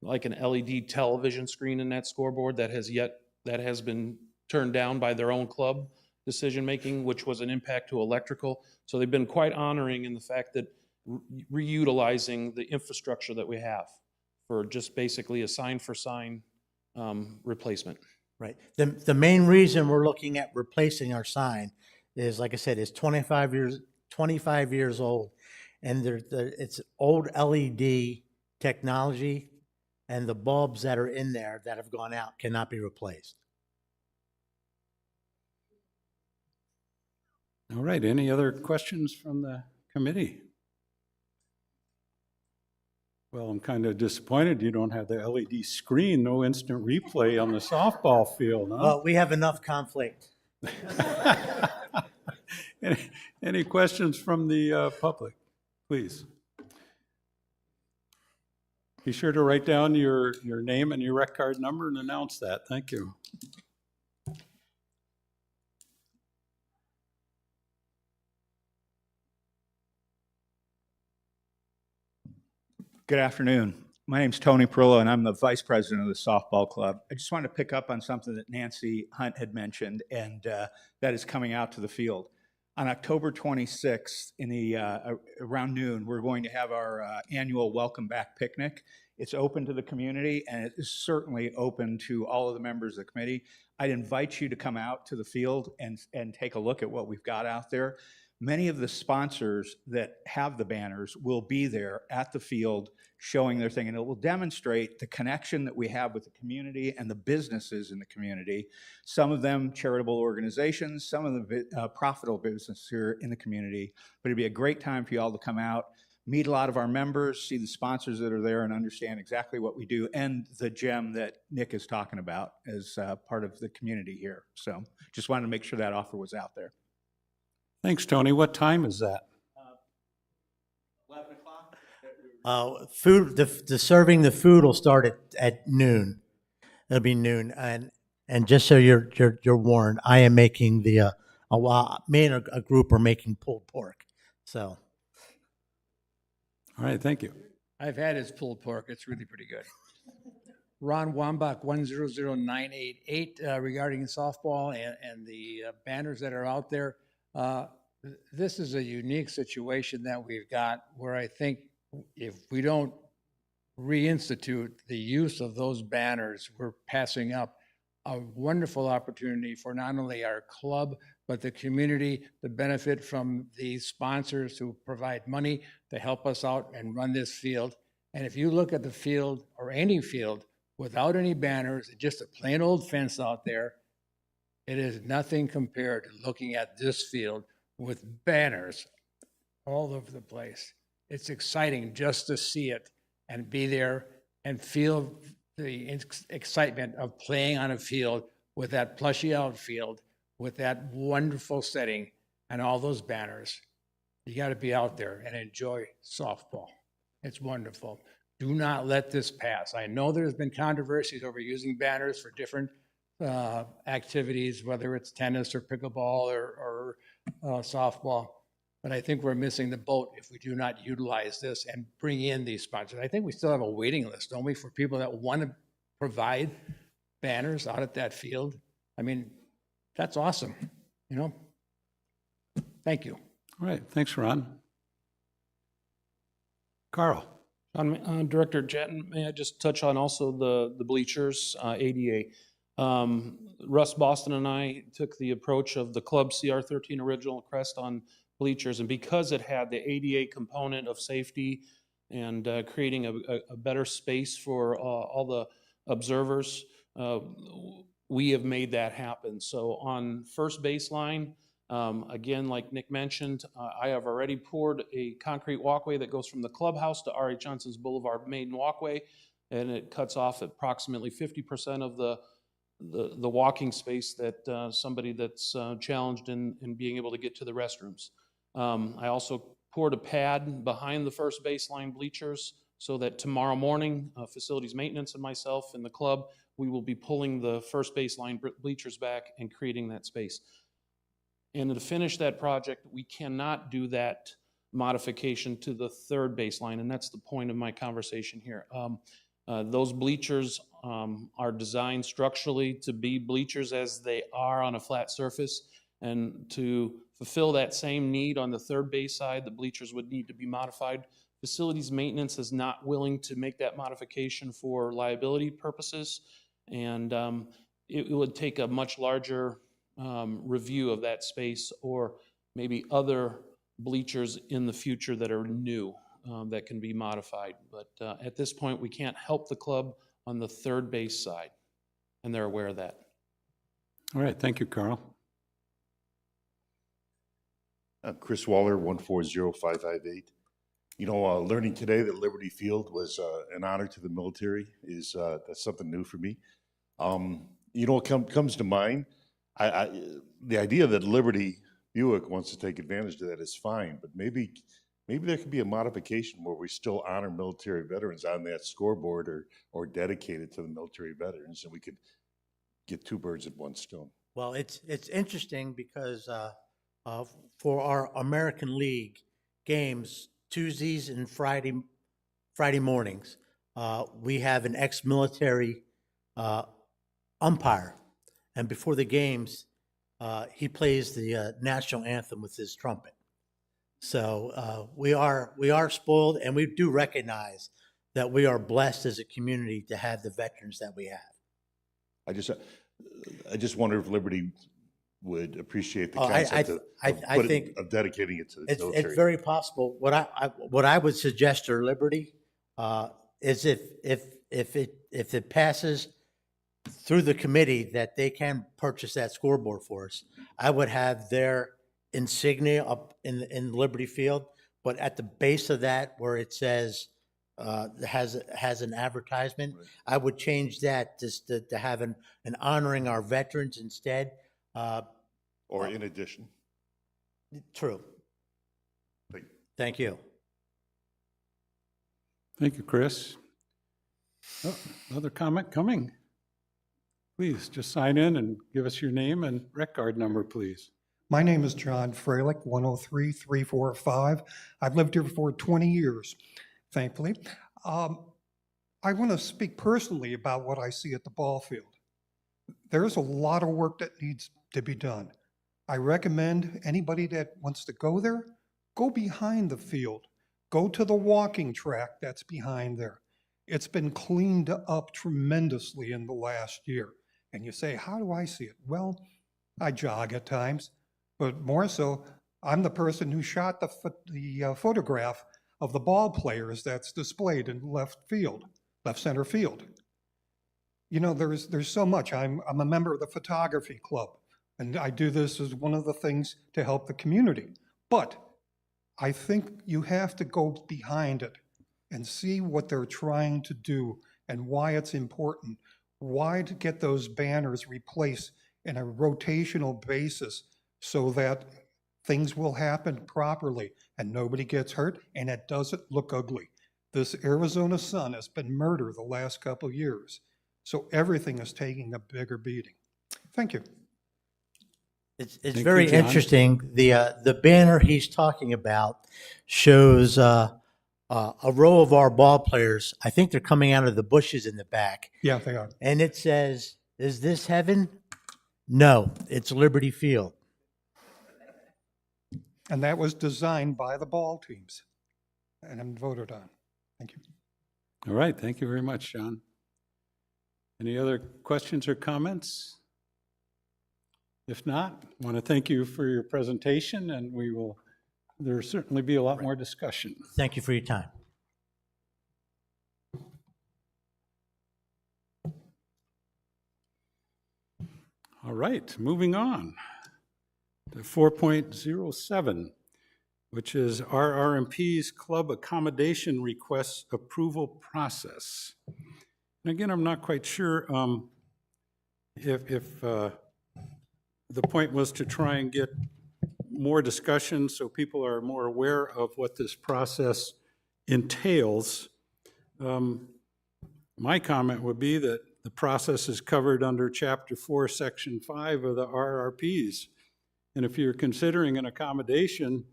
like an LED television screen in that scoreboard that has been turned down by their own club decision-making, which was an impact to electrical. So they've been quite honoring in the fact that reutilizing the infrastructure that we have for just basically a sign-for-sign replacement. Right. The main reason we're looking at replacing our sign is, like I said, it's 25 years old, and it's old LED technology, and the bulbs that are in there that have gone out cannot be replaced. All right, any other questions from the committee? Well, I'm kind of disappointed you don't have the LED screen, no instant replay on the softball field, huh? Well, we have enough conflict. Any questions from the public, please? Be sure to write down your name and your rec card number and announce that. Thank you. Good afternoon. My name's Tony Perillo, and I'm the vice president of the softball club. I just wanted to pick up on something that Nancy Hunt had mentioned, and that is coming out to the field. On October 26th, around noon, we're going to have our annual Welcome Back picnic. It's open to the community, and it is certainly open to all of the members of the committee. I'd invite you to come out to the field and take a look at what we've got out there. Many of the sponsors that have the banners will be there at the field showing their thing, and it will demonstrate the connection that we have with the community and the businesses in the community. Some of them charitable organizations, some of the profitable businesses here in the community. But it'd be a great time for you all to come out, meet a lot of our members, see the sponsors that are there, and understand exactly what we do and the gem that Nick is talking about as part of the community here. So just wanted to make sure that offer was out there. Thanks, Tony. What time is that? 11 o'clock? The serving the food will start at noon. It'll be noon, and just so you're warned, I am making me and a group are making pulled pork. So, all right, thank you. I've had his pulled pork. It's really pretty good. Ron Wambach, 100988, regarding softball and the banners that are out there. This is a unique situation that we've got where I think if we don't reinstitute the use of those banners, we're passing up a wonderful opportunity for not only our club, but the community to benefit from these sponsors who provide money to help us out and run this field. And if you look at the field or any field without any banners, just a plain old fence out there, it is nothing compared to looking at this field with banners all over the place. It's exciting just to see it and be there and feel the excitement of playing on a field with that plushy outfield, with that wonderful setting and all those banners. You got to be out there and enjoy softball. It's wonderful. Do not let this pass. I know there's been controversies over using banners for different activities, whether it's tennis or pickleball or softball. But I think we're missing the boat if we do not utilize this and bring in these sponsors. I think we still have a waiting list, don't we, for people that want to provide banners out at that field? I mean, that's awesome, you know? Thank you. All right, thanks, Ron. Carl? Director Jetton, may I just touch on also the bleachers, ADA? Russ Boston and I took the approach of the Club CR13 original crest on bleachers, and because it had the ADA component of safety and creating a better space for all the observers, we have made that happen. So on first baseline, again, like Nick mentioned, I have already poured a concrete walkway that goes from the clubhouse to R.H. Johnson's Boulevard main walkway, and it cuts off approximately 50% of the walking space that somebody that's challenged in being able to get to the restrooms. I also poured a pad behind the first baseline bleachers so that tomorrow morning, facilities maintenance and myself and the club, we will be pulling the first baseline bleachers back and creating that space. And to finish that project, we cannot do that modification to the third baseline, and that's the point of my conversation here. Those bleachers are designed structurally to be bleachers as they are on a flat surface, and to fulfill that same need on the third base side, the bleachers would need to be modified. Facilities maintenance is not willing to make that modification for liability purposes, and it would take a much larger review of that space, or maybe other bleachers in the future that are new that can be modified. But at this point, we can't help the club on the third base side, and they're aware of that. All right, thank you, Carl. Chris Waller, 140558. You know, learning today that Liberty Field was an honor to the military is that's something new for me. You know, what comes to mind, the idea that Liberty Buick wants to take advantage of that is fine, but maybe there could be a modification where we still honor military veterans on that scoreboard, or dedicate it to the military veterans, and we could get two birds with one stone. Well, it's interesting because for our American League games, Tuesdays and Friday mornings, we have an ex-military umpire, and before the games, he plays the national anthem with his trumpet. So we are spoiled, and we do recognize that we are blessed as a community to have the veterans that we have. I just wonder if Liberty would appreciate the I concept think of dedicating it to the military. It's very possible. What I would suggest to Liberty is if it passes through the committee that they can purchase that scoreboard for us, I would have their insignia up in Liberty Field, but at the base of that where it says has an advertisement, right, I would change that just to have an honoring our veterans instead. Or in addition. True. Thank you. Thank you, Chris. Oh, another comment coming. Please just sign in and give us your name and rec card number, please. My name is John Freilich, 103345. I've lived here for 20 years, thankfully. I want to speak personally about what I see at the ball field. There's a lot of work that needs to be done. I recommend anybody that wants to go there, go behind the field. Go to the walking track that's behind there. It's been cleaned up tremendously in the last year. And you say, how do I see it? Well, I jog at times, but more so, I'm the person who shot the photograph of the ball players that's displayed in left center field. You know, there's so much. I'm a member of the photography club, and I do this as one of the things to help the community. But I think you have to go behind it and see what they're trying to do and why it's important. Why to get those banners replaced in a rotational basis so that things will happen properly and nobody gets hurt and it doesn't look ugly. This Arizona sun has been murdered the last couple of years, so everything is taking a bigger beating. Thank you. It's Thank you, very John. interesting. The banner he's talking about shows a row of our ball players. I think they're coming out of the bushes in the back. Yeah, they are. And it says, "Is this heaven?" No, it's Liberty Field. And that was designed by the ball teams and voted on. Thank you. All right, thank you very much, John. Any other questions or comments? If not, I want to thank you for your presentation, and there'll certainly be a lot more discussion. Thank you for your time. All right, moving on to 4.07, which is RR&Ps Club accommodation request approval process. And again, I'm not quite sure if the point was to try and get more discussion so people are more aware of what this process entails. My comment would be that the process is covered under Chapter 4, Section 5 of the RRPs. And if you're considering an accommodation,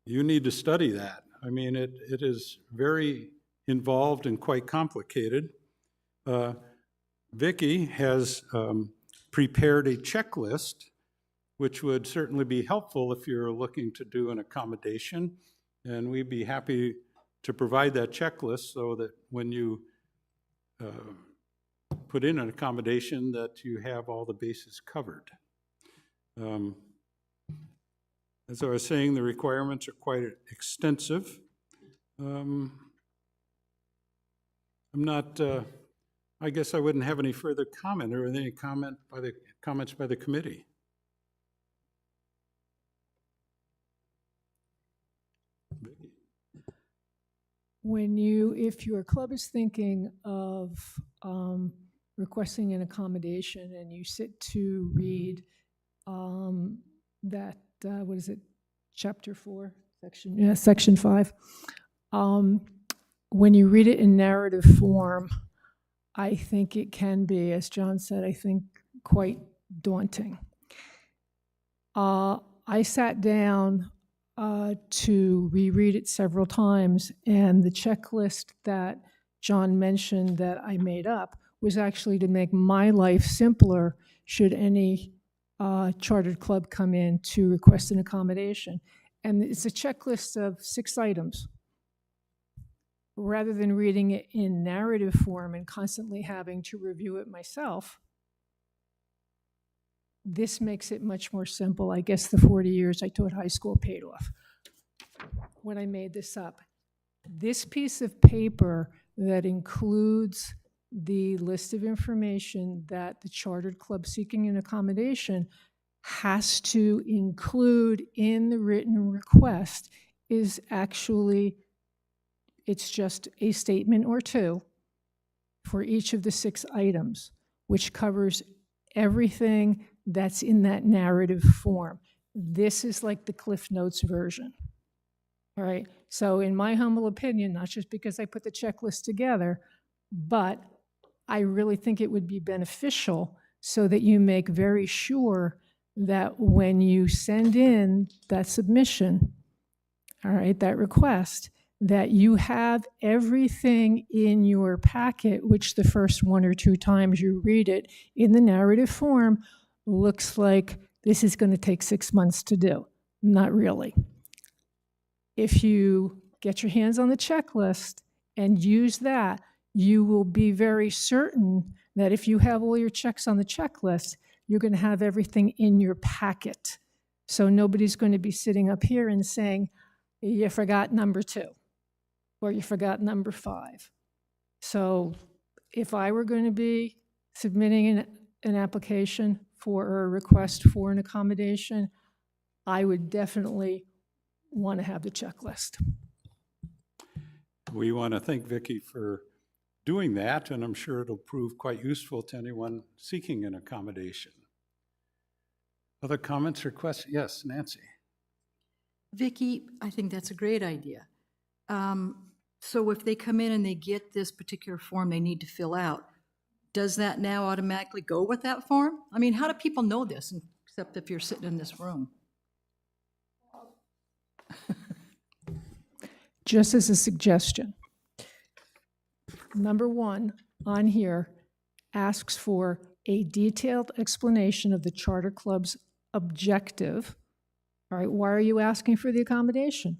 you need to study that. I mean, it is very involved and quite complicated. Vicki has prepared a checklist, which would certainly be helpful if you're looking to do an accommodation. And we'd be happy to provide that checklist so that when you put in an accommodation that you have all the bases covered. As I was saying, the requirements are quite extensive. I'm not, I guess I wouldn't have any further comment or any comments by the committee. If your club is thinking of requesting an accommodation and you sit to read that, what is it, Chapter 4, Section 5, when you read it in narrative form, I think it can be, as John said, I think quite daunting. I sat down to reread it several times, and the checklist that John mentioned that I made up was actually to make my life simpler should any chartered club come in to request an accommodation. And it's a checklist of 6 items. Rather than reading it in narrative form and constantly having to review it myself, this makes it much more simple. I guess the 40 years I taught high school paid off when I made this up. This piece of paper that includes the list of information that the chartered club seeking an accommodation has to include in the written request is actually, it's just a statement or 2 for each of the 6 items, which covers everything that's in that narrative form. This is like the Cliff Notes version. All right, so in my humble opinion, not just because I put the checklist together, but I really think it would be beneficial so that you make very sure that when you send in that submission, all right, that request, that you have everything in your packet, which the first 1 or 2 times you read it in the narrative form looks like this is going to take 6 months to do. Not really. If you get your hands on the checklist and use that, you will be very certain that if you have all your checks on the checklist, you're going to have everything in your packet. So nobody's going to be sitting up here and saying, you forgot number 2, or you forgot number 5. So if I were going to be submitting an application for a request for an accommodation, I would definitely want to have the checklist. We want to thank Vicki for doing that, and I'm sure it'll prove quite useful to anyone seeking an accommodation. Other comments or questions? Yes, Nancy. Vicki, I think that's a great idea. So if they come in and they get this particular form they need to fill out, does that now automatically go with that form? I mean, how do people know this, except if you're sitting in this room? Just as a suggestion, number one on here asks for a detailed explanation of the charter club's objective. All right, why are you asking for the accommodation?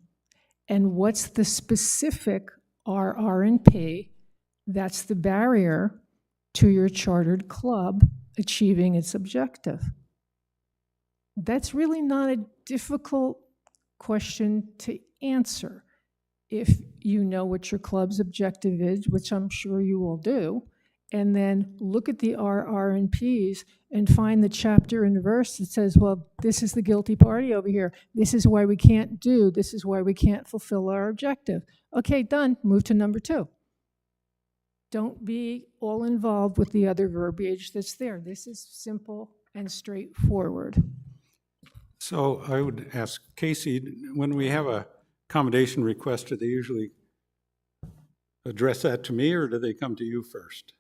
And what's the specific RR&P that's the barrier to your chartered club achieving its objective? That's really not a difficult question to answer. If you know what your club's objective is, which I'm sure you will do, and then look at the RR&Ps and find the chapter and verse that says, well, this is the guilty party over here. This is why we can't do, this is why we can't fulfill our objective. Okay, done. Move to number 2. Don't be all involved with the other verbiage that's there. This is simple and straightforward. So I would ask Casey, when we have a accommodation request, do they usually address that to me, or do they come to you first?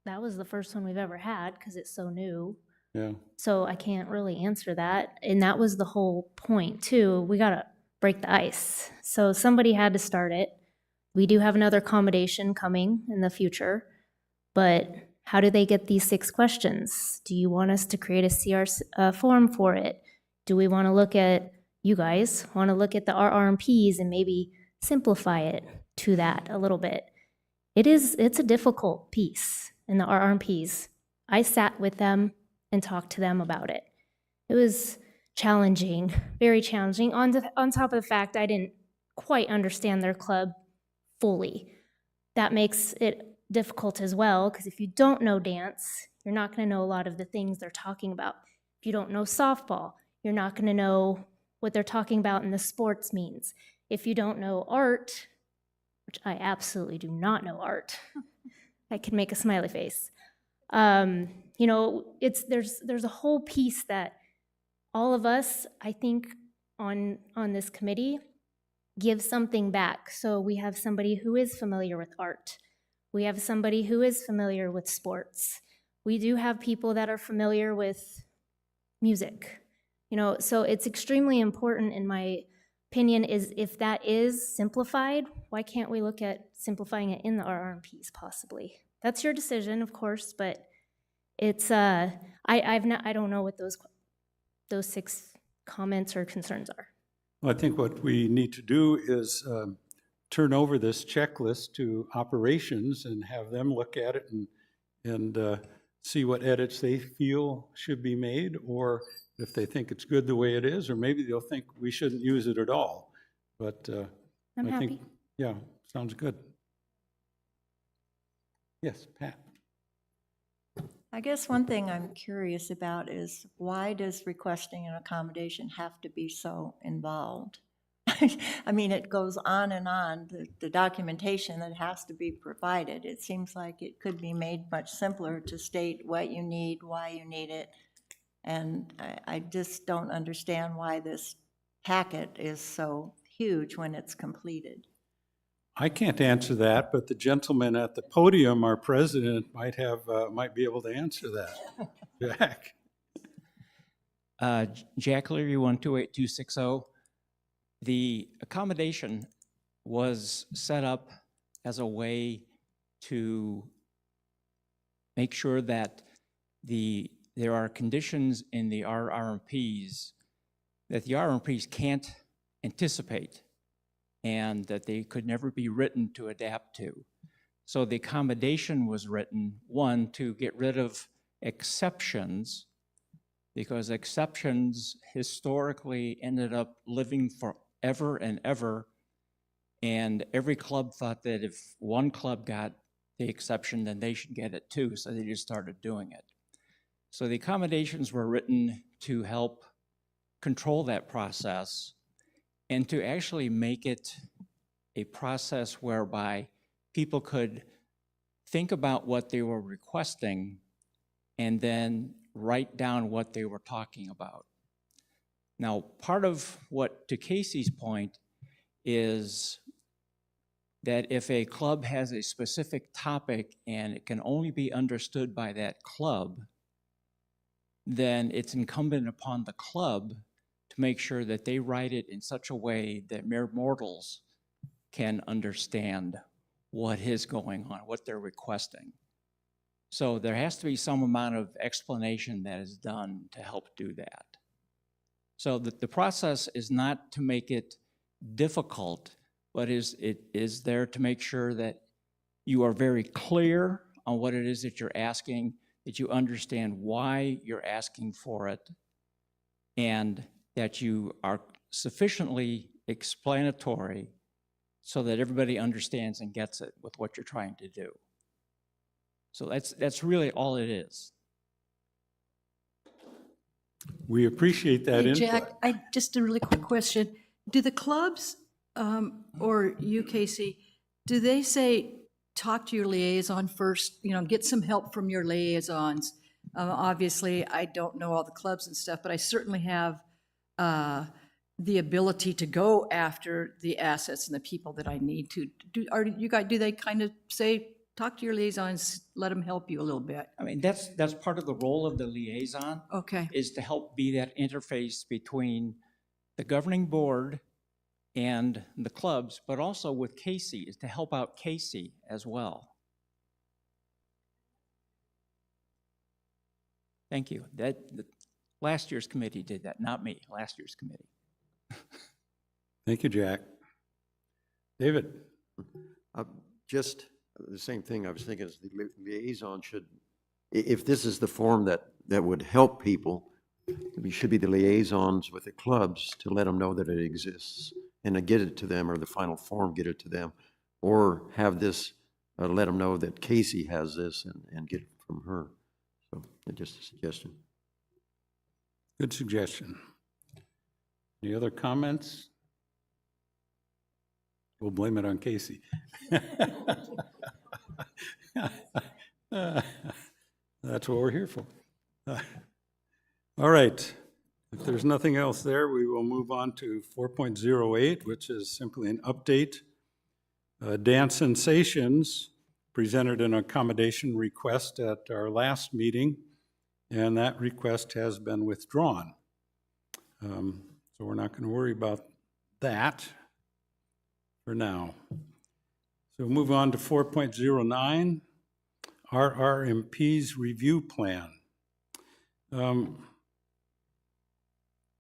That was the first one we've ever had because it's so new. Yeah. So I can't really answer that. And that was the whole point too. We got to break the ice. So somebody had to start it. We do have another accommodation coming in the future, but how do they get these 6 questions? Do you want us to create a CR form for it? Do we want to look at, you guys want to look at the RR&Ps and maybe simplify it to that a little bit? It's a difficult piece in the RR&Ps. I sat with them and talked to them about it. It was challenging, very challenging, on top of the fact I didn't quite understand their club fully. That makes it difficult as well, because if you don't know dance, you're not going to know a lot of the things they're talking about. If you don't know softball, you're not going to know what they're talking about in the sports means. If you don't know art, which I absolutely do not know art, I can make a smiley face. You know, there's a whole piece that all of us, I think, on this committee give something back. So we have somebody who is familiar with art. We have somebody who is familiar with sports. We do have people that are familiar with music. You know, so it's extremely important, in my opinion, is if that is simplified, why can't we look at simplifying it in the RR&Ps possibly? That's your decision, of course, but it's I don't know what those 6 comments or concerns are. Well, I think what we need to do is turn over this checklist to operations and have them look at it and see what edits they feel should be made, or if they think it's good the way it is, or maybe they'll think we shouldn't use it at all. But I'm I happy. think, yeah, sounds good. Yes, Pat. I guess one thing I'm curious about is, why does requesting an accommodation have to be so involved? I mean, it goes on and on, the documentation that has to be provided. It seems like it could be made much simpler to state what you need, why you need it. And I just don't understand why this packet is so huge when it's completed. I can't answer that, but the gentleman at the podium, our president, might be able to answer that. Jack. Jack Leary, 128260. The accommodation was set up as a way to make sure that there are conditions in the RR&Ps that the RR&Ps can't anticipate, and that they could never be written to adapt to. So the accommodation was written, one, to get rid of exceptions, because exceptions historically ended up living forever and ever, and every club thought that if one club got the exception, then they should get it too, so they just started doing it. So the accommodations were written to help control that process, and to actually make it a process whereby people could think about what they were requesting and then write down what they were talking about. Now, part of what, to Casey's point, is that if a club has a specific topic and it can only be understood by that club, then it's incumbent upon the club to make sure that they write it in such a way that mere mortals can understand what is going on, what they're requesting. So there has to be some amount of explanation that is done to help do that. So the process is not to make it difficult, but it is there to make sure that you are very clear on what it is that you're asking, that you understand why you're asking for it, and that you are sufficiently explanatory so that everybody understands and gets it with what you're trying to do. So that's really all it is. We appreciate that Hey, input. Jack, just a really quick question. Do the clubs, or you, Casey, do they say, talk to your liaison first, get some help from your liaisons? Obviously, I don't know all the clubs and stuff, but I certainly have the ability to go after the assets and the people that I need to. Do they kind of say, talk to your liaisons, let them help you a little bit? I mean, that's part of the role of the liaison. Okay. Is to help be that interface between the governing board and the clubs, but also with Casey, is to help out Casey as well. Thank you. Last year's committee did that, not me, last year's committee. Thank you, Jack. David? Just the same thing I was thinking is the liaison should, if this is the form that would help people, it should be the liaisons with the clubs to let them know that it exists and to get it to them, or the final form, get it to them, or have this, let them know that Casey has this and get it from her. So just a suggestion. Good suggestion. Any other comments? We'll blame it on Casey. That's what we're here for. All right. If there's nothing else there, we will move on to 4.08, which is simply an update. Dance Sensations presented an accommodation request at our last meeting, and that request has been withdrawn. So we're not going to worry about that for now. So we'll move on to 4.09, RR&Ps Review Plan.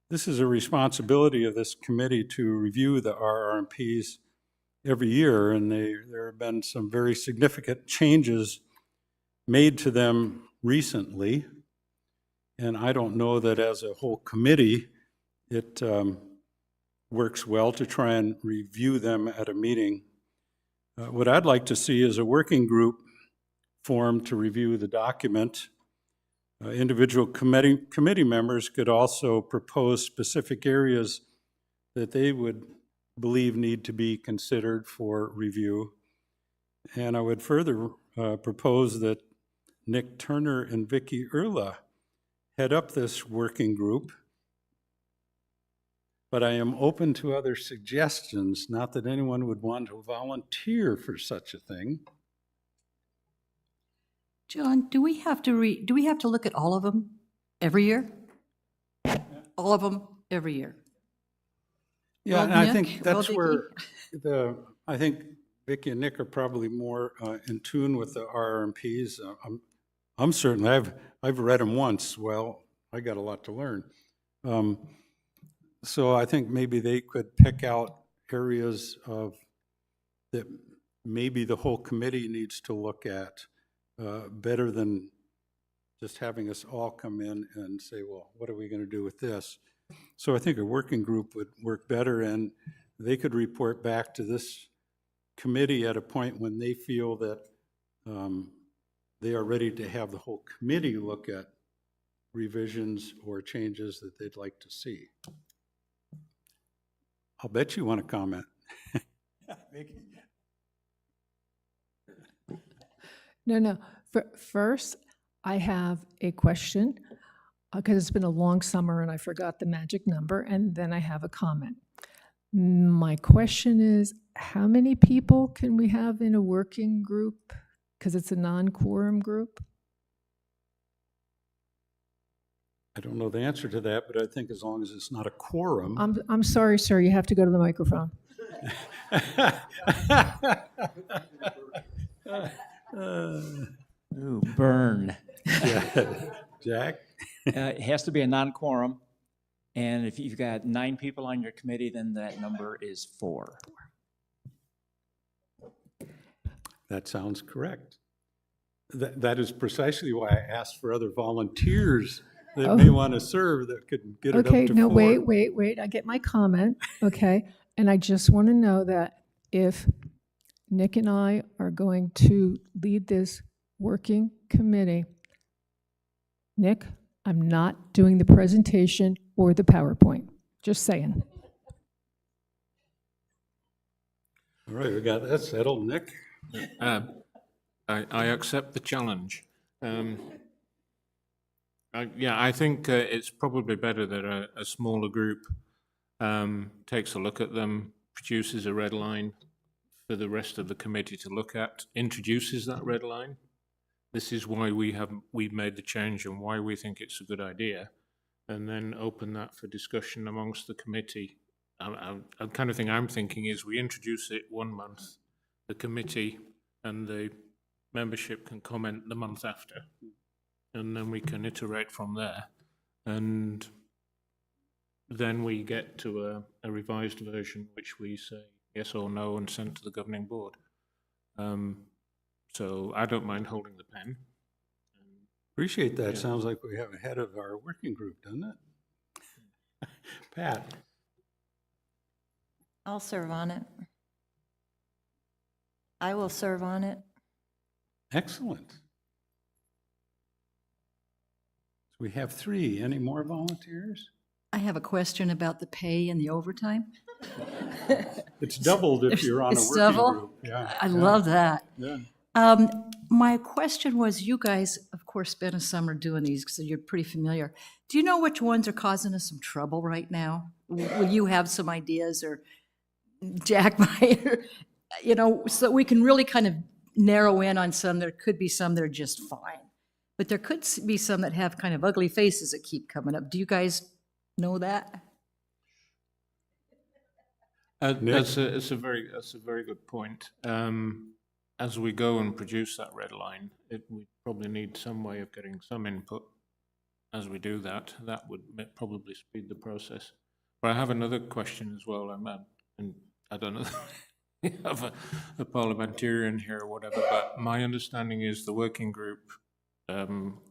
This is a responsibility of this committee to review the RR&Ps every year, and there have been some very significant changes made to them recently. And I don't know that as a whole committee, it works well to try and review them at a meeting. What I'd like to see is a working group formed to review the document. Individual committee members could also propose specific areas that they would believe need to be considered for review. And I would further propose that Nick Turner and Vicki Erla head up this working group. But I am open to other suggestions, not that anyone would want to volunteer for such a thing. John, do we have to look at all of them every year? All of them every year? Yeah, Well, and I Nick, think that's well, where I think Vicki and Nick are probably more in tune with the RR&Ps. I'm certainly, I've read them once. Well, I got a lot to learn. So I think maybe they could pick out areas that maybe the whole committee needs to look at better than just having us all come in and say, well, what are we going to do with this? So I think a working group would work better, and they could report back to this committee at a point when they feel that they are ready to have the whole committee look at revisions or changes that they'd like to see. I'll bet you want to comment. No. First, I have a question, because it's been a long summer and I forgot the magic number, and then I have a comment. My question is, how many people can we have in a working group? Because it's a non-quorum group. I don't know the answer to that, but I think as long as it's not a quorum. I'm sorry, sir, you have to go to the microphone. Ooh, burn. Jack? It has to be a non-quorum, and if you've got 9 people on your committee, then that number is 4. That sounds correct. That is precisely why I asked for other volunteers that may want to serve that could get it up to 4. Okay, no, wait, I get my comment, okay? And I just want to know that if Nick and I are going to lead this working committee, Nick, I'm not doing the presentation or the PowerPoint, just saying. All right, we got that settled. Nick? I accept the challenge. I think it's probably better that a smaller group takes a look at them, produces a red line for the rest of the committee to look at, introduces that red line. This is why we've made the change and why we think it's a good idea, and then open that for discussion amongst the committee. The kind of thing I'm thinking is we introduce it 1 month, the committee and the membership can comment the month after, and then we can iterate from there. And then we get to a revised version, which we say yes or no and send to the governing board. So I don't mind holding the pen. Appreciate that. Yeah. Sounds like we have a head of our working group, doesn't it? Pat? I'll serve on it. I will serve on it. Excellent. So we have 3. Any more volunteers? I have a question about the pay and the overtime. It's doubled if you're on a It's working double? group. Yeah. I love that. Yeah. My question was, you guys, of course, spent a summer doing these, so you're pretty familiar. Do you know which ones are causing us some trouble right now? Will you have some ideas, or Jack might, so we can really kind of narrow in on some? There could be some that are just fine, but there could be some that have kind of ugly faces that keep coming up. Do you guys know that? That's a very good point. As we go and produce that red line, we probably need some way of getting some input. As we do that, that would probably speed the process. But I have another question as well, and I don't know if we have a parliamentarian here or whatever, but my understanding is the working group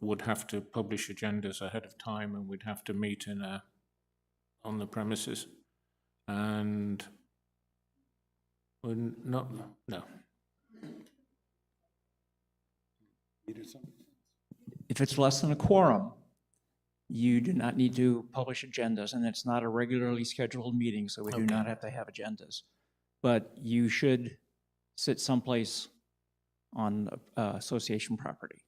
would have to publish agendas ahead of time, and we'd have to meet on the premises. And no. If it's less than a quorum, you do not need to publish agendas, and it's not a regularly scheduled meeting, so we do not have to have agendas. But you should sit someplace on association property.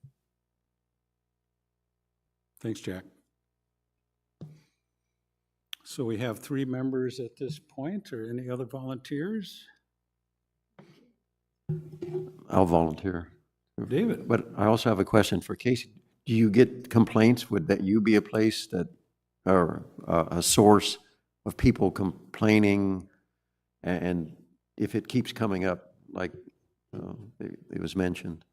Thanks, Jack. So we have 3 members at this point, or any other volunteers? I'll volunteer. David? But I also have a question for Casey. Do you get complaints? Would that you be a place that, or a source of people complaining? And if it keeps coming up, like it was mentioned?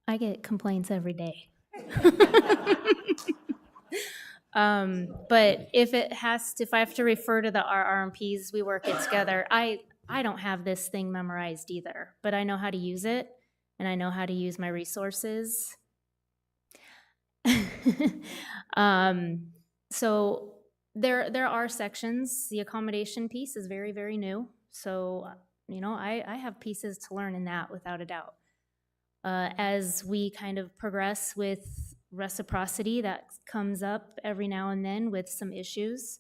I get complaints every day. But if I have to refer to the RR&Ps, we work it together. I don't have this thing memorized either, but I know how to use it, and I know how to use my resources. So there are sections. The accommodation piece is very, very new. So, I have pieces to learn in that without a doubt. As we kind of progress with reciprocity, that comes up every now and then with some issues.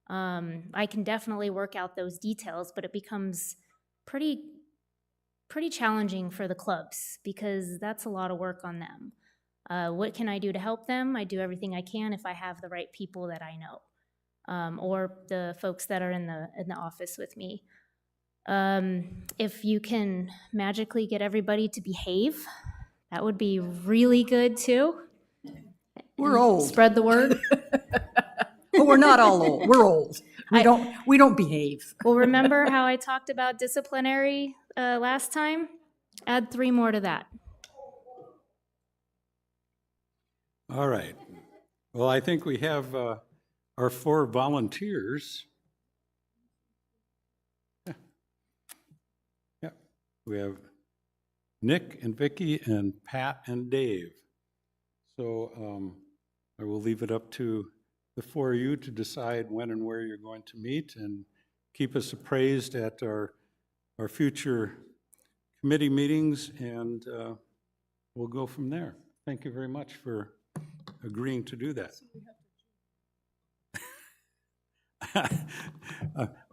I can definitely work out those details, but it becomes pretty challenging for the clubs because that's a lot of work on them. What can I do to help them? I do everything I can if I have the right people that I know. or the folks that are in the office with me. If you can magically get everybody to behave, that would be really good too. We're old. Spread the word. But we're not all old. We're old. We don't behave. Well, remember how I talked about disciplinary last time? Add 3 more to that. All right. Well, I think we have our 4 volunteers. Yeah. We have Nick and Vicky and Pat and Dave. So I will leave it up to the 4 of you to decide when and where you're going to meet, and keep us appraised at our future committee meetings, and we'll go from there. Thank you very much for agreeing to do that.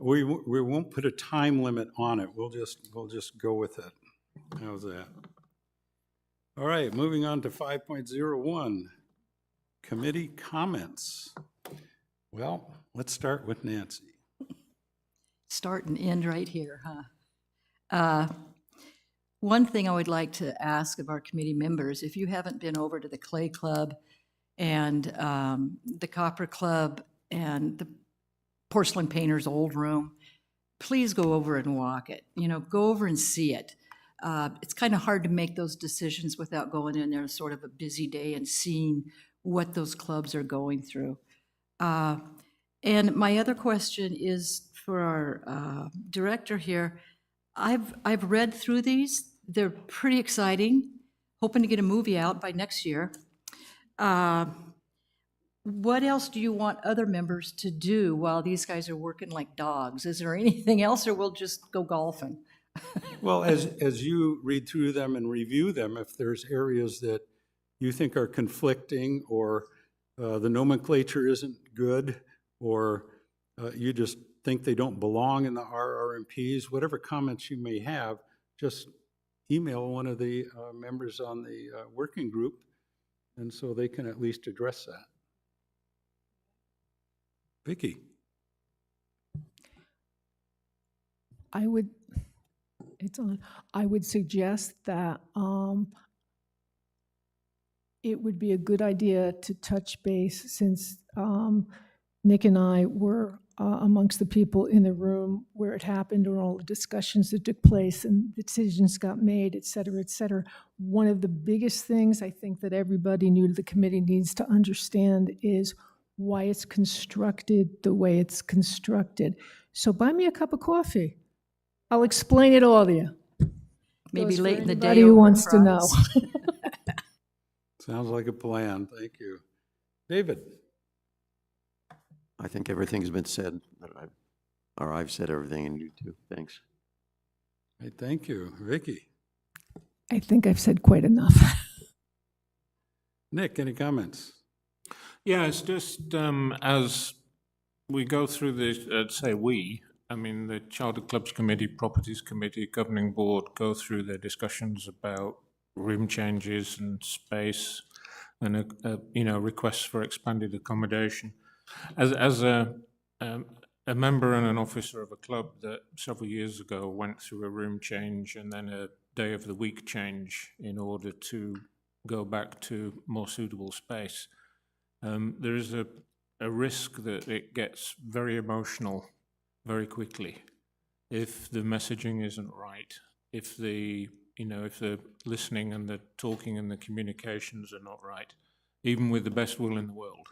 We won't put a time limit on it. We'll just go with it. How's that? All right, moving on to 5.01, committee comments. Well, let's start with Nancy. Start and end right here, huh? One thing I would like to ask of our committee members, if you haven't been over to the Clay Club and the Copper Club and the Porcelain Painter's old room, please go over and walk it. You know, go over and see it. It's kind of hard to make those decisions without going in there sort of a busy day and seeing what those clubs are going through. And my other question is for our director here. I've read through these. They're pretty exciting. Hoping to get a movie out by next year. What else do you want other members to do while these guys are working like dogs? Is there anything else, or we'll just go golfing? Well, as you read through them and review them, if there's areas that you think are conflicting, or the nomenclature isn't good, or you just think they don't belong in the RR&Ps, whatever comments you may have, just email one of the members on the working group, and so they can at least address that. Vicki. I would suggest that it would be a good idea to touch base, since Nick and I were amongst the people in the room where it happened, or all the discussions that took place and decisions got made, et cetera, et cetera. One of the biggest things I think that everybody new to the committee needs to understand is why it's constructed the way it's constructed. So buy me a cup of coffee. I'll explain it all to you. Maybe Goes for late in the day. anybody who wants to know. Sounds like a plan. Thank you. David. I think everything's been said, I've said everything, and you too. Thanks. Hey, thank you. Vicki. I think I've said quite enough. Nick, any comments? Yeah, it's just as we go through this, I mean, the Charter Clubs Committee, Properties Committee, Governing Board go through their discussions about room changes and space, and requests for expanded accommodation. As a member and an officer of a club that several years ago went through a room change and then a day of the week change in order to go back to more suitable space, there is a risk that it gets very emotional very quickly if the messaging isn't right, if the listening and the talking and the communications are not right, even with the best will in the world.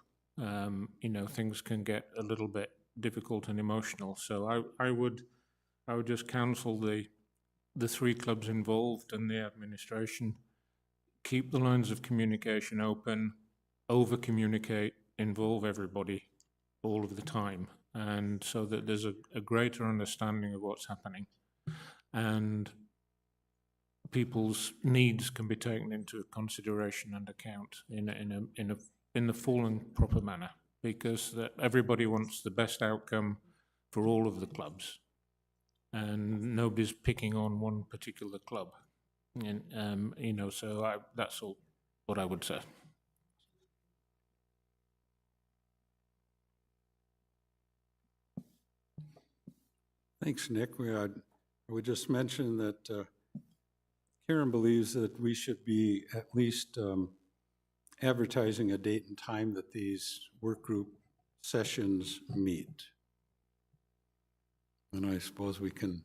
Things can get a little bit difficult and emotional. So I would just counsel the 3 clubs involved and the administration, keep the lines of communication open, over-communicate, involve everybody all of the time, and so that there's a greater understanding of what's happening, and people's needs can be taken into consideration and account in the full and proper manner, because everybody wants the best outcome for all of the clubs, and nobody's picking on one particular club. And so that's all what I would say. Thanks, Nick. I would just mention that Karen believes that we should be at least advertising a date and time that these work group sessions meet. And I suppose we can,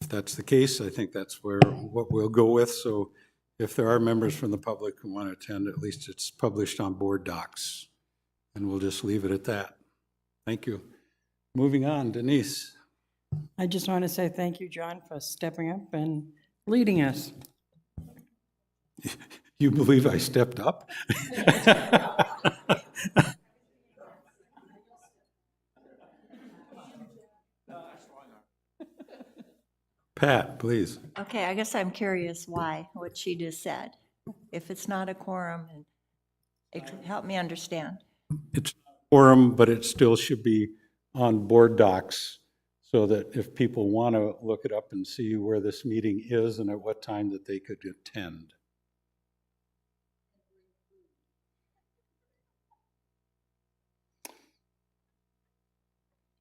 if that's the case, I think that's what we'll go with. So if there are members from the public who want to attend, at least it's published on board docs. And we'll just leave it at that. Thank you. Moving on, Denise. I just want to say thank you, John, for stepping up and leading us. You believe I stepped up? Pat, please. Okay, I guess I'm curious why, what she just said. If it's not a quorum, help me understand. It's a quorum, but it still should be on board docs so that if people want to look it up and see where this meeting is and at what time that they could attend.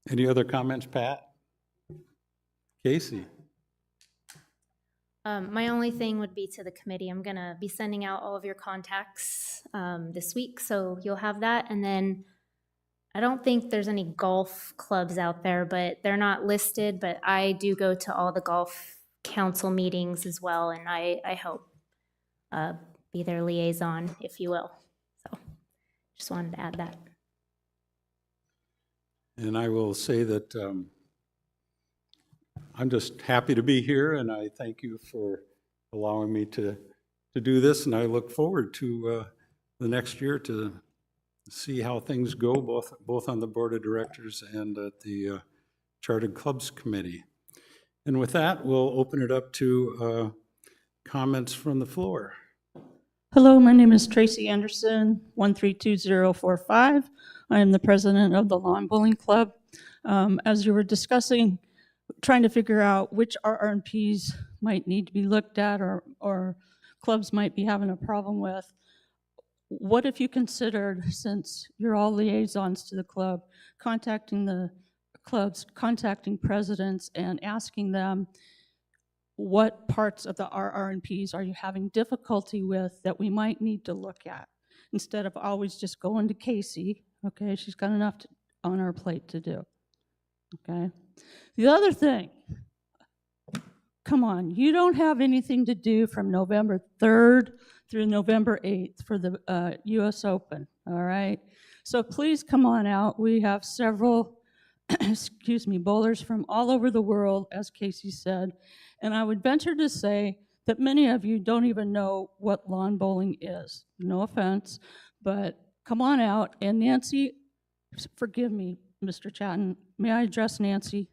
Any other comments, Pat? Casey? My only thing would be to the committee. I'm going to be sending out all of your contacts this week, so you'll have that. And then I don't think there's any golf clubs out there, but they're not listed. But I do go to all the golf council meetings as well, and I help be their liaison, if you will. So just wanted to add that. And I will say that I'm just happy to be here, and I thank you for allowing me to do this, and I look forward to the next year to see how things go, both on the Board of Directors and at the Chartered Clubs Committee. And with that, we'll open it up to comments from the floor. Hello, my name is Tracy Anderson, 132045. I am the president of the Lawn Bowling Club. As you were discussing, trying to figure out which RR&Ps might need to be looked at or clubs might be having a problem with, what if you considered, since you're all liaisons to the club, contacting the clubs, contacting presidents and asking them what parts of the RR&Ps are you having difficulty with that we might need to look at, instead of always just going to Casey. Okay, she's got enough on her plate to do. Okay. The other thing, come on, you don't have anything to do from November 3rd through November 8th for the US Open, all right? So please come on out. We have several, excuse me, bowlers from all over the world, as Casey said, and I would venture to say that many of you don't even know what lawn bowling is. No offense, but come on out. And Nancy, forgive me, Mr. Chatton, may I address Nancy?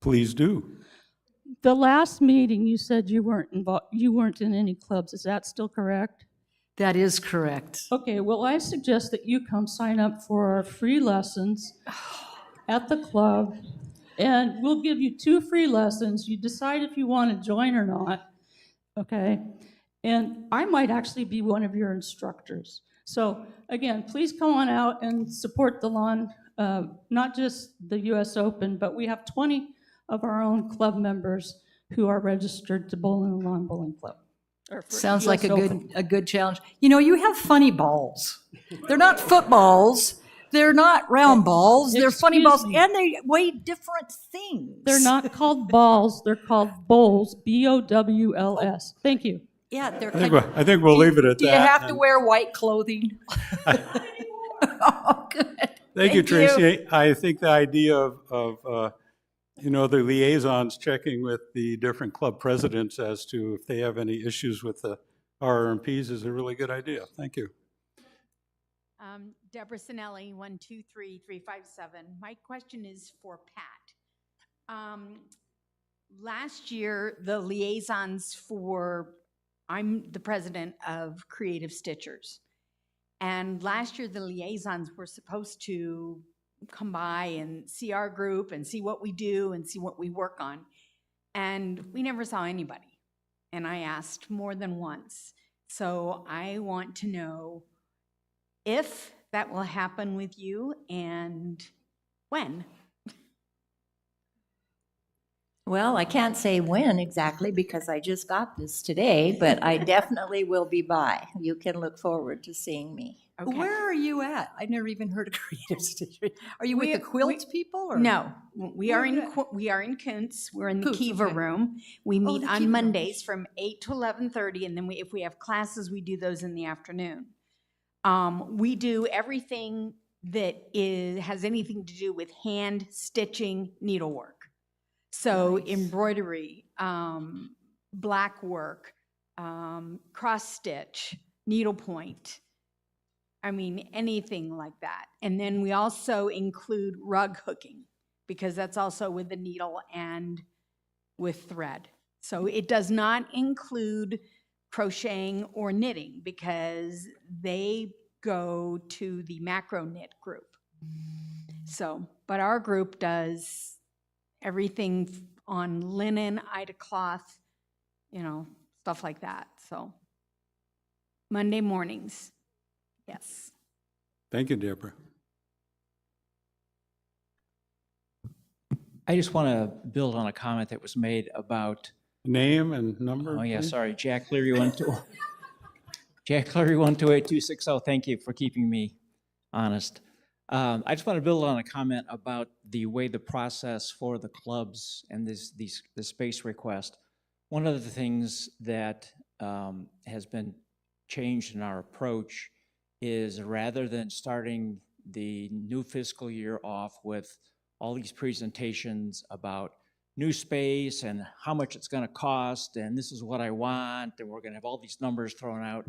Please do. The last meeting, you said you weren't involved, you weren't in any clubs. Is that still correct? That is correct. Okay, well, I suggest that you come sign up for our free lessons at the club, and we'll give you 2 free lessons. You decide if you want to join or not, okay? And I might actually be one of your instructors. So again, please come on out and support the lawn, not just the US Open, but we have 20 of our own club members who are registered to bowl in the Lawn Bowling Club. Sounds like a good challenge. You know, you have funny balls. They're not footballs. They're not round balls. They're funny balls, and they weigh different things. They're not called balls. They're called bowls. BOWLS. Thank you. Yeah, they're. I think we'll leave it at that. Do you have to wear white clothing? Oh, good. Thank you, Tracy. I think the idea of you know, the liaisons checking with the different club presidents as to if they have any issues with the RR&Ps is a really good idea. Thank you. Deborah Sinelli, 123357. My question is for Pat. Last year, the liaisons for, I'm the president of Creative Stitchers. And last year, the liaisons were supposed to come by and see our group and see what we do and see what we work on. And we never saw anybody. And I asked more than once. So I want to know if that will happen with you, and When? Well, I can't say when exactly because I just got this today, but I definitely will be by. You can look forward to seeing me. Okay. Where are you at? I've never even heard of Creative City. Are you with the quilt people or? No, we Where are are you in, at? we are in Kuntz. We're in the Kuntz, Kiva okay. room. We meet the on Kiva room. Mondays from 8 to 11:30, and then if we have classes, we do those in the afternoon. We do everything that has anything to do with hand stitching, needlework. So Nice. embroidery, black work, cross stitch, needlepoint. I mean, anything like that. And then we also include rug hooking because that's also with the needle and with thread. So it does not include crocheting or knitting because they go to the macro knit group. So, but our group does everything on linen, Ida cloth, stuff like that. So Monday mornings, yes. Thank you, Deborah. I just want to build on a comment that was made about, Name and number, oh yeah, please. sorry, Jack Cleary 128260. Thank you for keeping me honest. I just want to build on a comment about the way the process for the clubs and the space request. One of the things that has been changed in our approach is rather than starting the new fiscal year off with all these presentations about new space and how much it's going to cost and this is what I want and we're going to have all these numbers thrown out,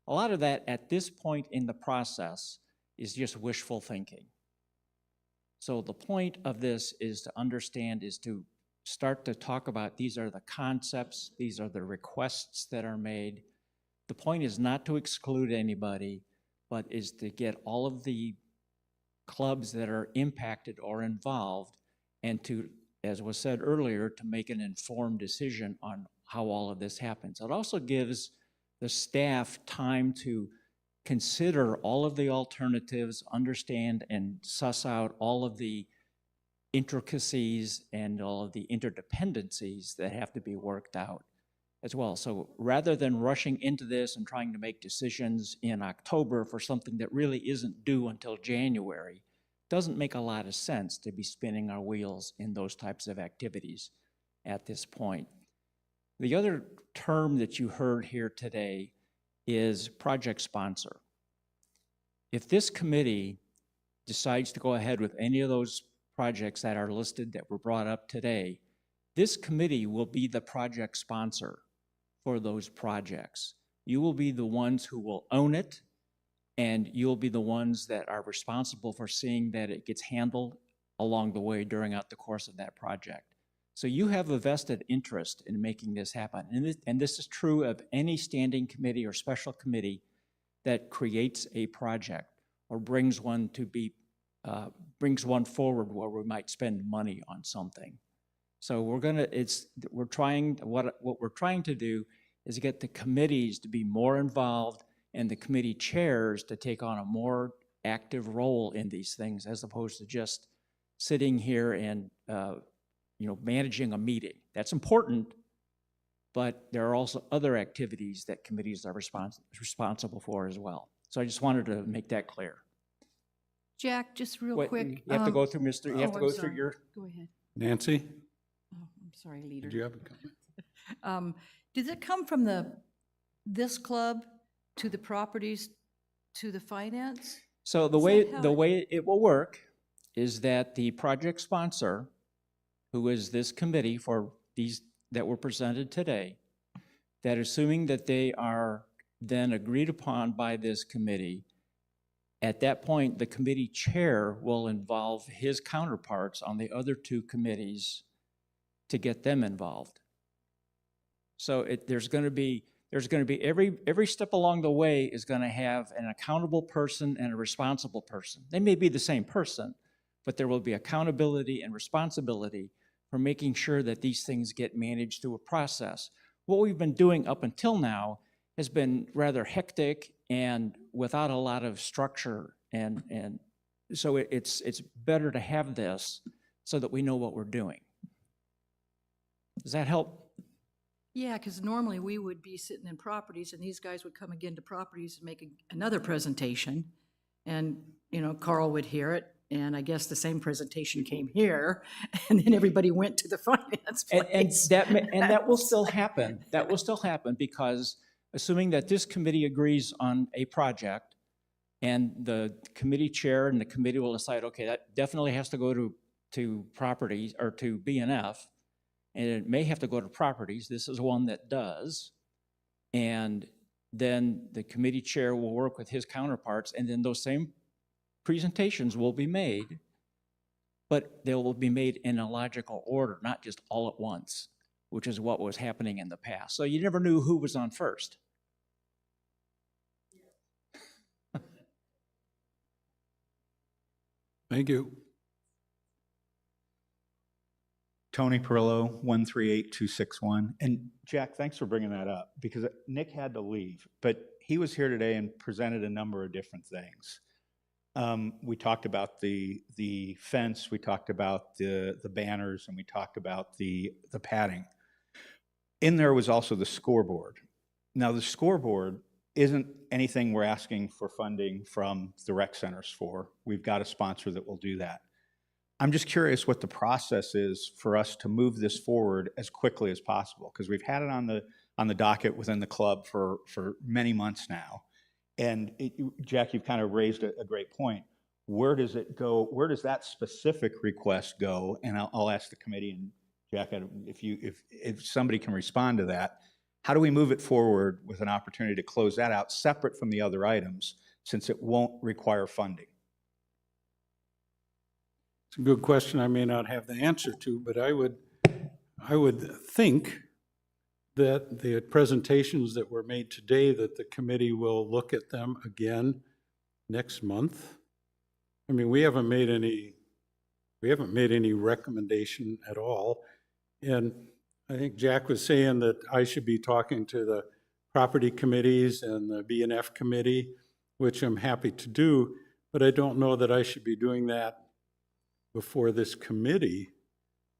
a lot of that at this point in the process is just wishful thinking. So the point of this is to understand, is to start to talk about these are the concepts, these are the requests that are made. The point is not to exclude anybody, but is to get all of the clubs that are impacted or involved and to, as was said earlier, to make an informed decision on how all of this happens. It also gives the staff time to consider all of the alternatives, understand and suss out all of the intricacies and all of the interdependencies that have to be worked out as well. So rather than rushing into this and trying to make decisions in October for something that really isn't due until January, doesn't make a lot of sense to be spinning our wheels in those types of activities at this point. The other term that you heard here today is project sponsor. If this committee decides to go ahead with any of those projects that are listed that were brought up today, this committee will be the project sponsor for those projects. You will be the ones who will own it, and you'll be the ones that are responsible for seeing that it gets handled along the way throughout the course of that project. So you have a vested interest in making this happen. And this is true of any standing committee or special committee that creates a project or brings one forward where we might spend money on something. So what we're trying to do is get the committees to be more involved and the committee chairs to take on a more active role in these things as opposed to just sitting here and managing a meeting. That's important, but there are also other activities that committees are responsible for as well. So I just wanted to make that clear. Jack, just real Wait, quick. you have to go through Mr. You have to I'm go through sorry. your. Go ahead. Nancy, Oh, I'm sorry, leader. did you have a comment? Does it come from this club to the properties to the finance? So the way it will work is that the project sponsor, who is this committee for these that were presented today, that assuming that they are then agreed upon by this committee, at that point, the committee chair will involve his counterparts on the other two committees to get them involved. So there's going to be every step along the way is going to have an accountable person and a responsible person. They may be the same person, but there will be accountability and responsibility for making sure that these things get managed through a process. What we've been doing up until now has been rather hectic and without a lot of structure and So it's better to have this so that we know what we're doing. Does that help? Yeah, because normally we would be sitting in properties and these guys would come again to properties and make another presentation. And, you know, Carl would hear it. And I guess the same presentation came here and then everybody went to the finance place. And that will still happen. That will still happen because assuming that this committee agrees on a project and the committee chair and the committee will decide, okay, that definitely has to go to properties or to BNF, and it may have to go to properties. This is one that does. And then the committee chair will work with his counterparts, and then those same presentations will be made, but they will be made in a logical order, not just all at once, which is what was happening in the past. So you never knew who was on first. Thank you. Tony Perillo, 138261. And Jack, thanks for bringing that up because Nick had to leave, but he was here today and presented a number of different things. We talked about the fence, we talked about the banners, and we talked about the padding. In there was also the scoreboard. Now, the scoreboard isn't anything we're asking for funding from the rec centers for. We've got a sponsor that will do that. I'm just curious what the process is for us to move this forward as quickly as possible, because we've had it on the docket within the club for many months now. And Jack, you've kind of raised a great point. Where does it go? Where does that specific request go? And I'll ask the committee, and Jack, if somebody can respond to that. How do we move it forward with an opportunity to close that out separate from the other items, since it won't require funding? It's a good question I may not have the answer to, but I would think that the presentations that were made today, that the committee will look at them again next month. I mean, we haven't made any recommendation at all. And I think Jack was saying that I should be talking to the property committees and the BNF committee, which I'm happy to do, but I don't know that I should be doing that before this committee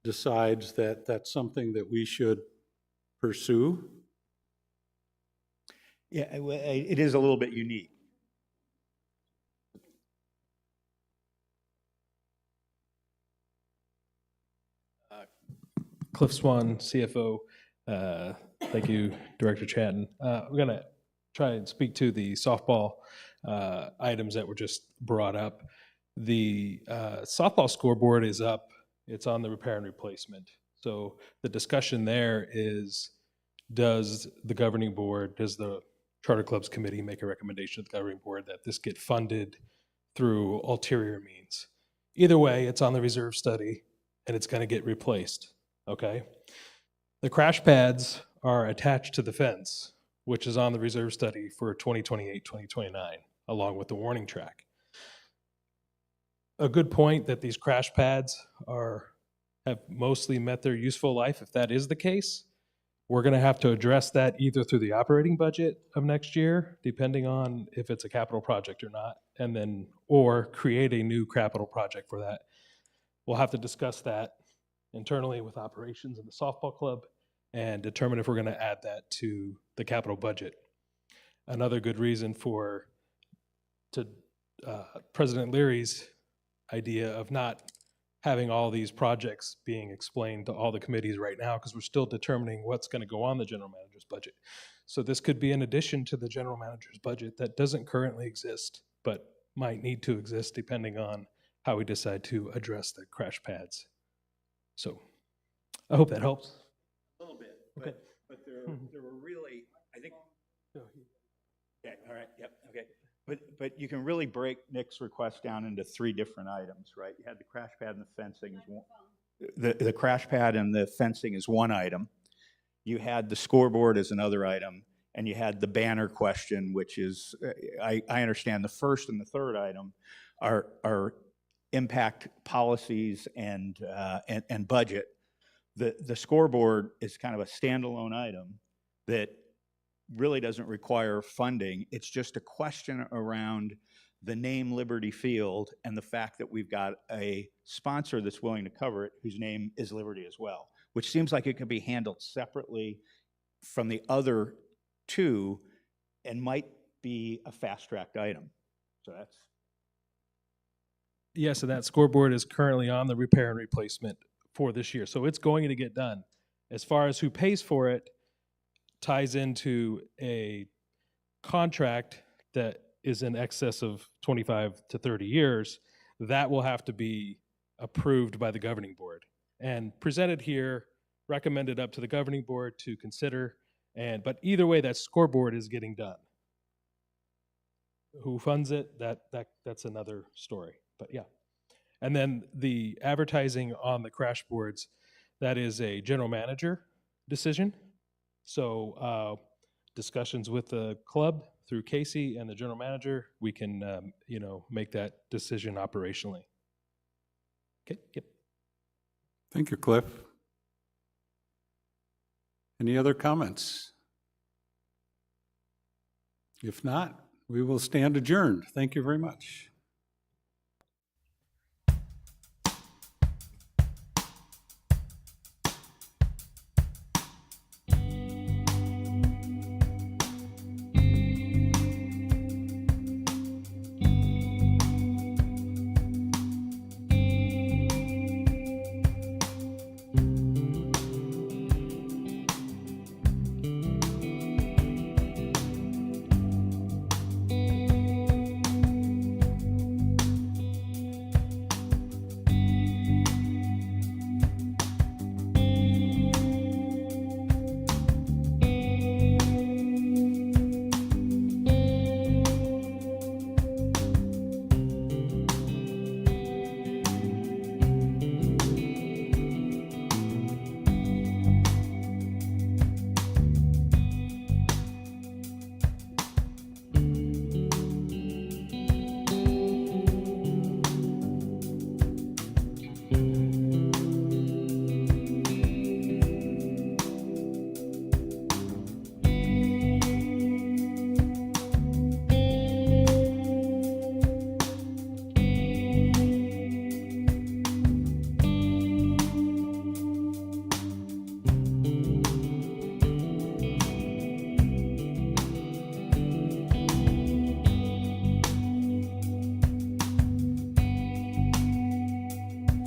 decides that that's something that we should pursue. Yeah, it is a little bit unique. Cliff Swan, CFO. Thank you, Director Chatton. We're going to try and speak to the softball items that were just brought up. The softball scoreboard is up. It's on the repair and replacement. So the discussion there is, does the governing board, does the Charter Clubs Committee make a recommendation to the governing board that this get funded through ulterior means? Either way, it's on the reserve study and it's going to get replaced. Okay. The crash pads are attached to the fence, which is on the reserve study for 2028, 2029, along with the warning track. A good point that these crash pads have mostly met their useful life. If that is the case, we're going to have to address that either through the operating budget of next year, depending on if it's a capital project or not, and then, or create a new capital project for that. We'll have to discuss that internally with operations in the softball club and determine if we're going to add that to the capital budget. Another good reason to President Leary's idea of not having all these projects being explained to all the committees right now, because we're still determining what's going to go on the general manager's budget. So this could be an addition to the general manager's budget that doesn't currently exist, but might need to exist depending on how we decide to address the crash pads. So I hope that helps. A little bit, Okay. but there were really, I think. Okay, all right, yep, okay. But you can really break Nick's request down into three different items, right? You had the crash pad and the fencing is one. The crash pad and the fencing is one item. You had the scoreboard as another item, and you had the banner question, which is, I understand the first and the third item are impact policies and budget. The scoreboard is kind of a standalone item that really doesn't require funding. It's just a question around the name Liberty Field and the fact that we've got a sponsor that's willing to cover it, whose name is Liberty as well, which seems like it could be handled separately from the other two and might be a fast-tracked item. So that's, Yeah, so that scoreboard is currently on the repair and replacement for this year. So it's going to get done. As far as who pays for it, ties into a contract that is in excess of 25 to 30 years. That will have to be approved by the governing board and presented here, recommended up to the governing board to consider. But either way, that scoreboard is getting done. Who funds it? That's another story. But yeah. And then the advertising on the crash boards, that is a general manager decision. So discussions with the club through Casey and the general manager, we can make that decision operationally. Okay. Yep. Thank you, Cliff. Any other comments? If not, we will stand adjourned. Thank you very much.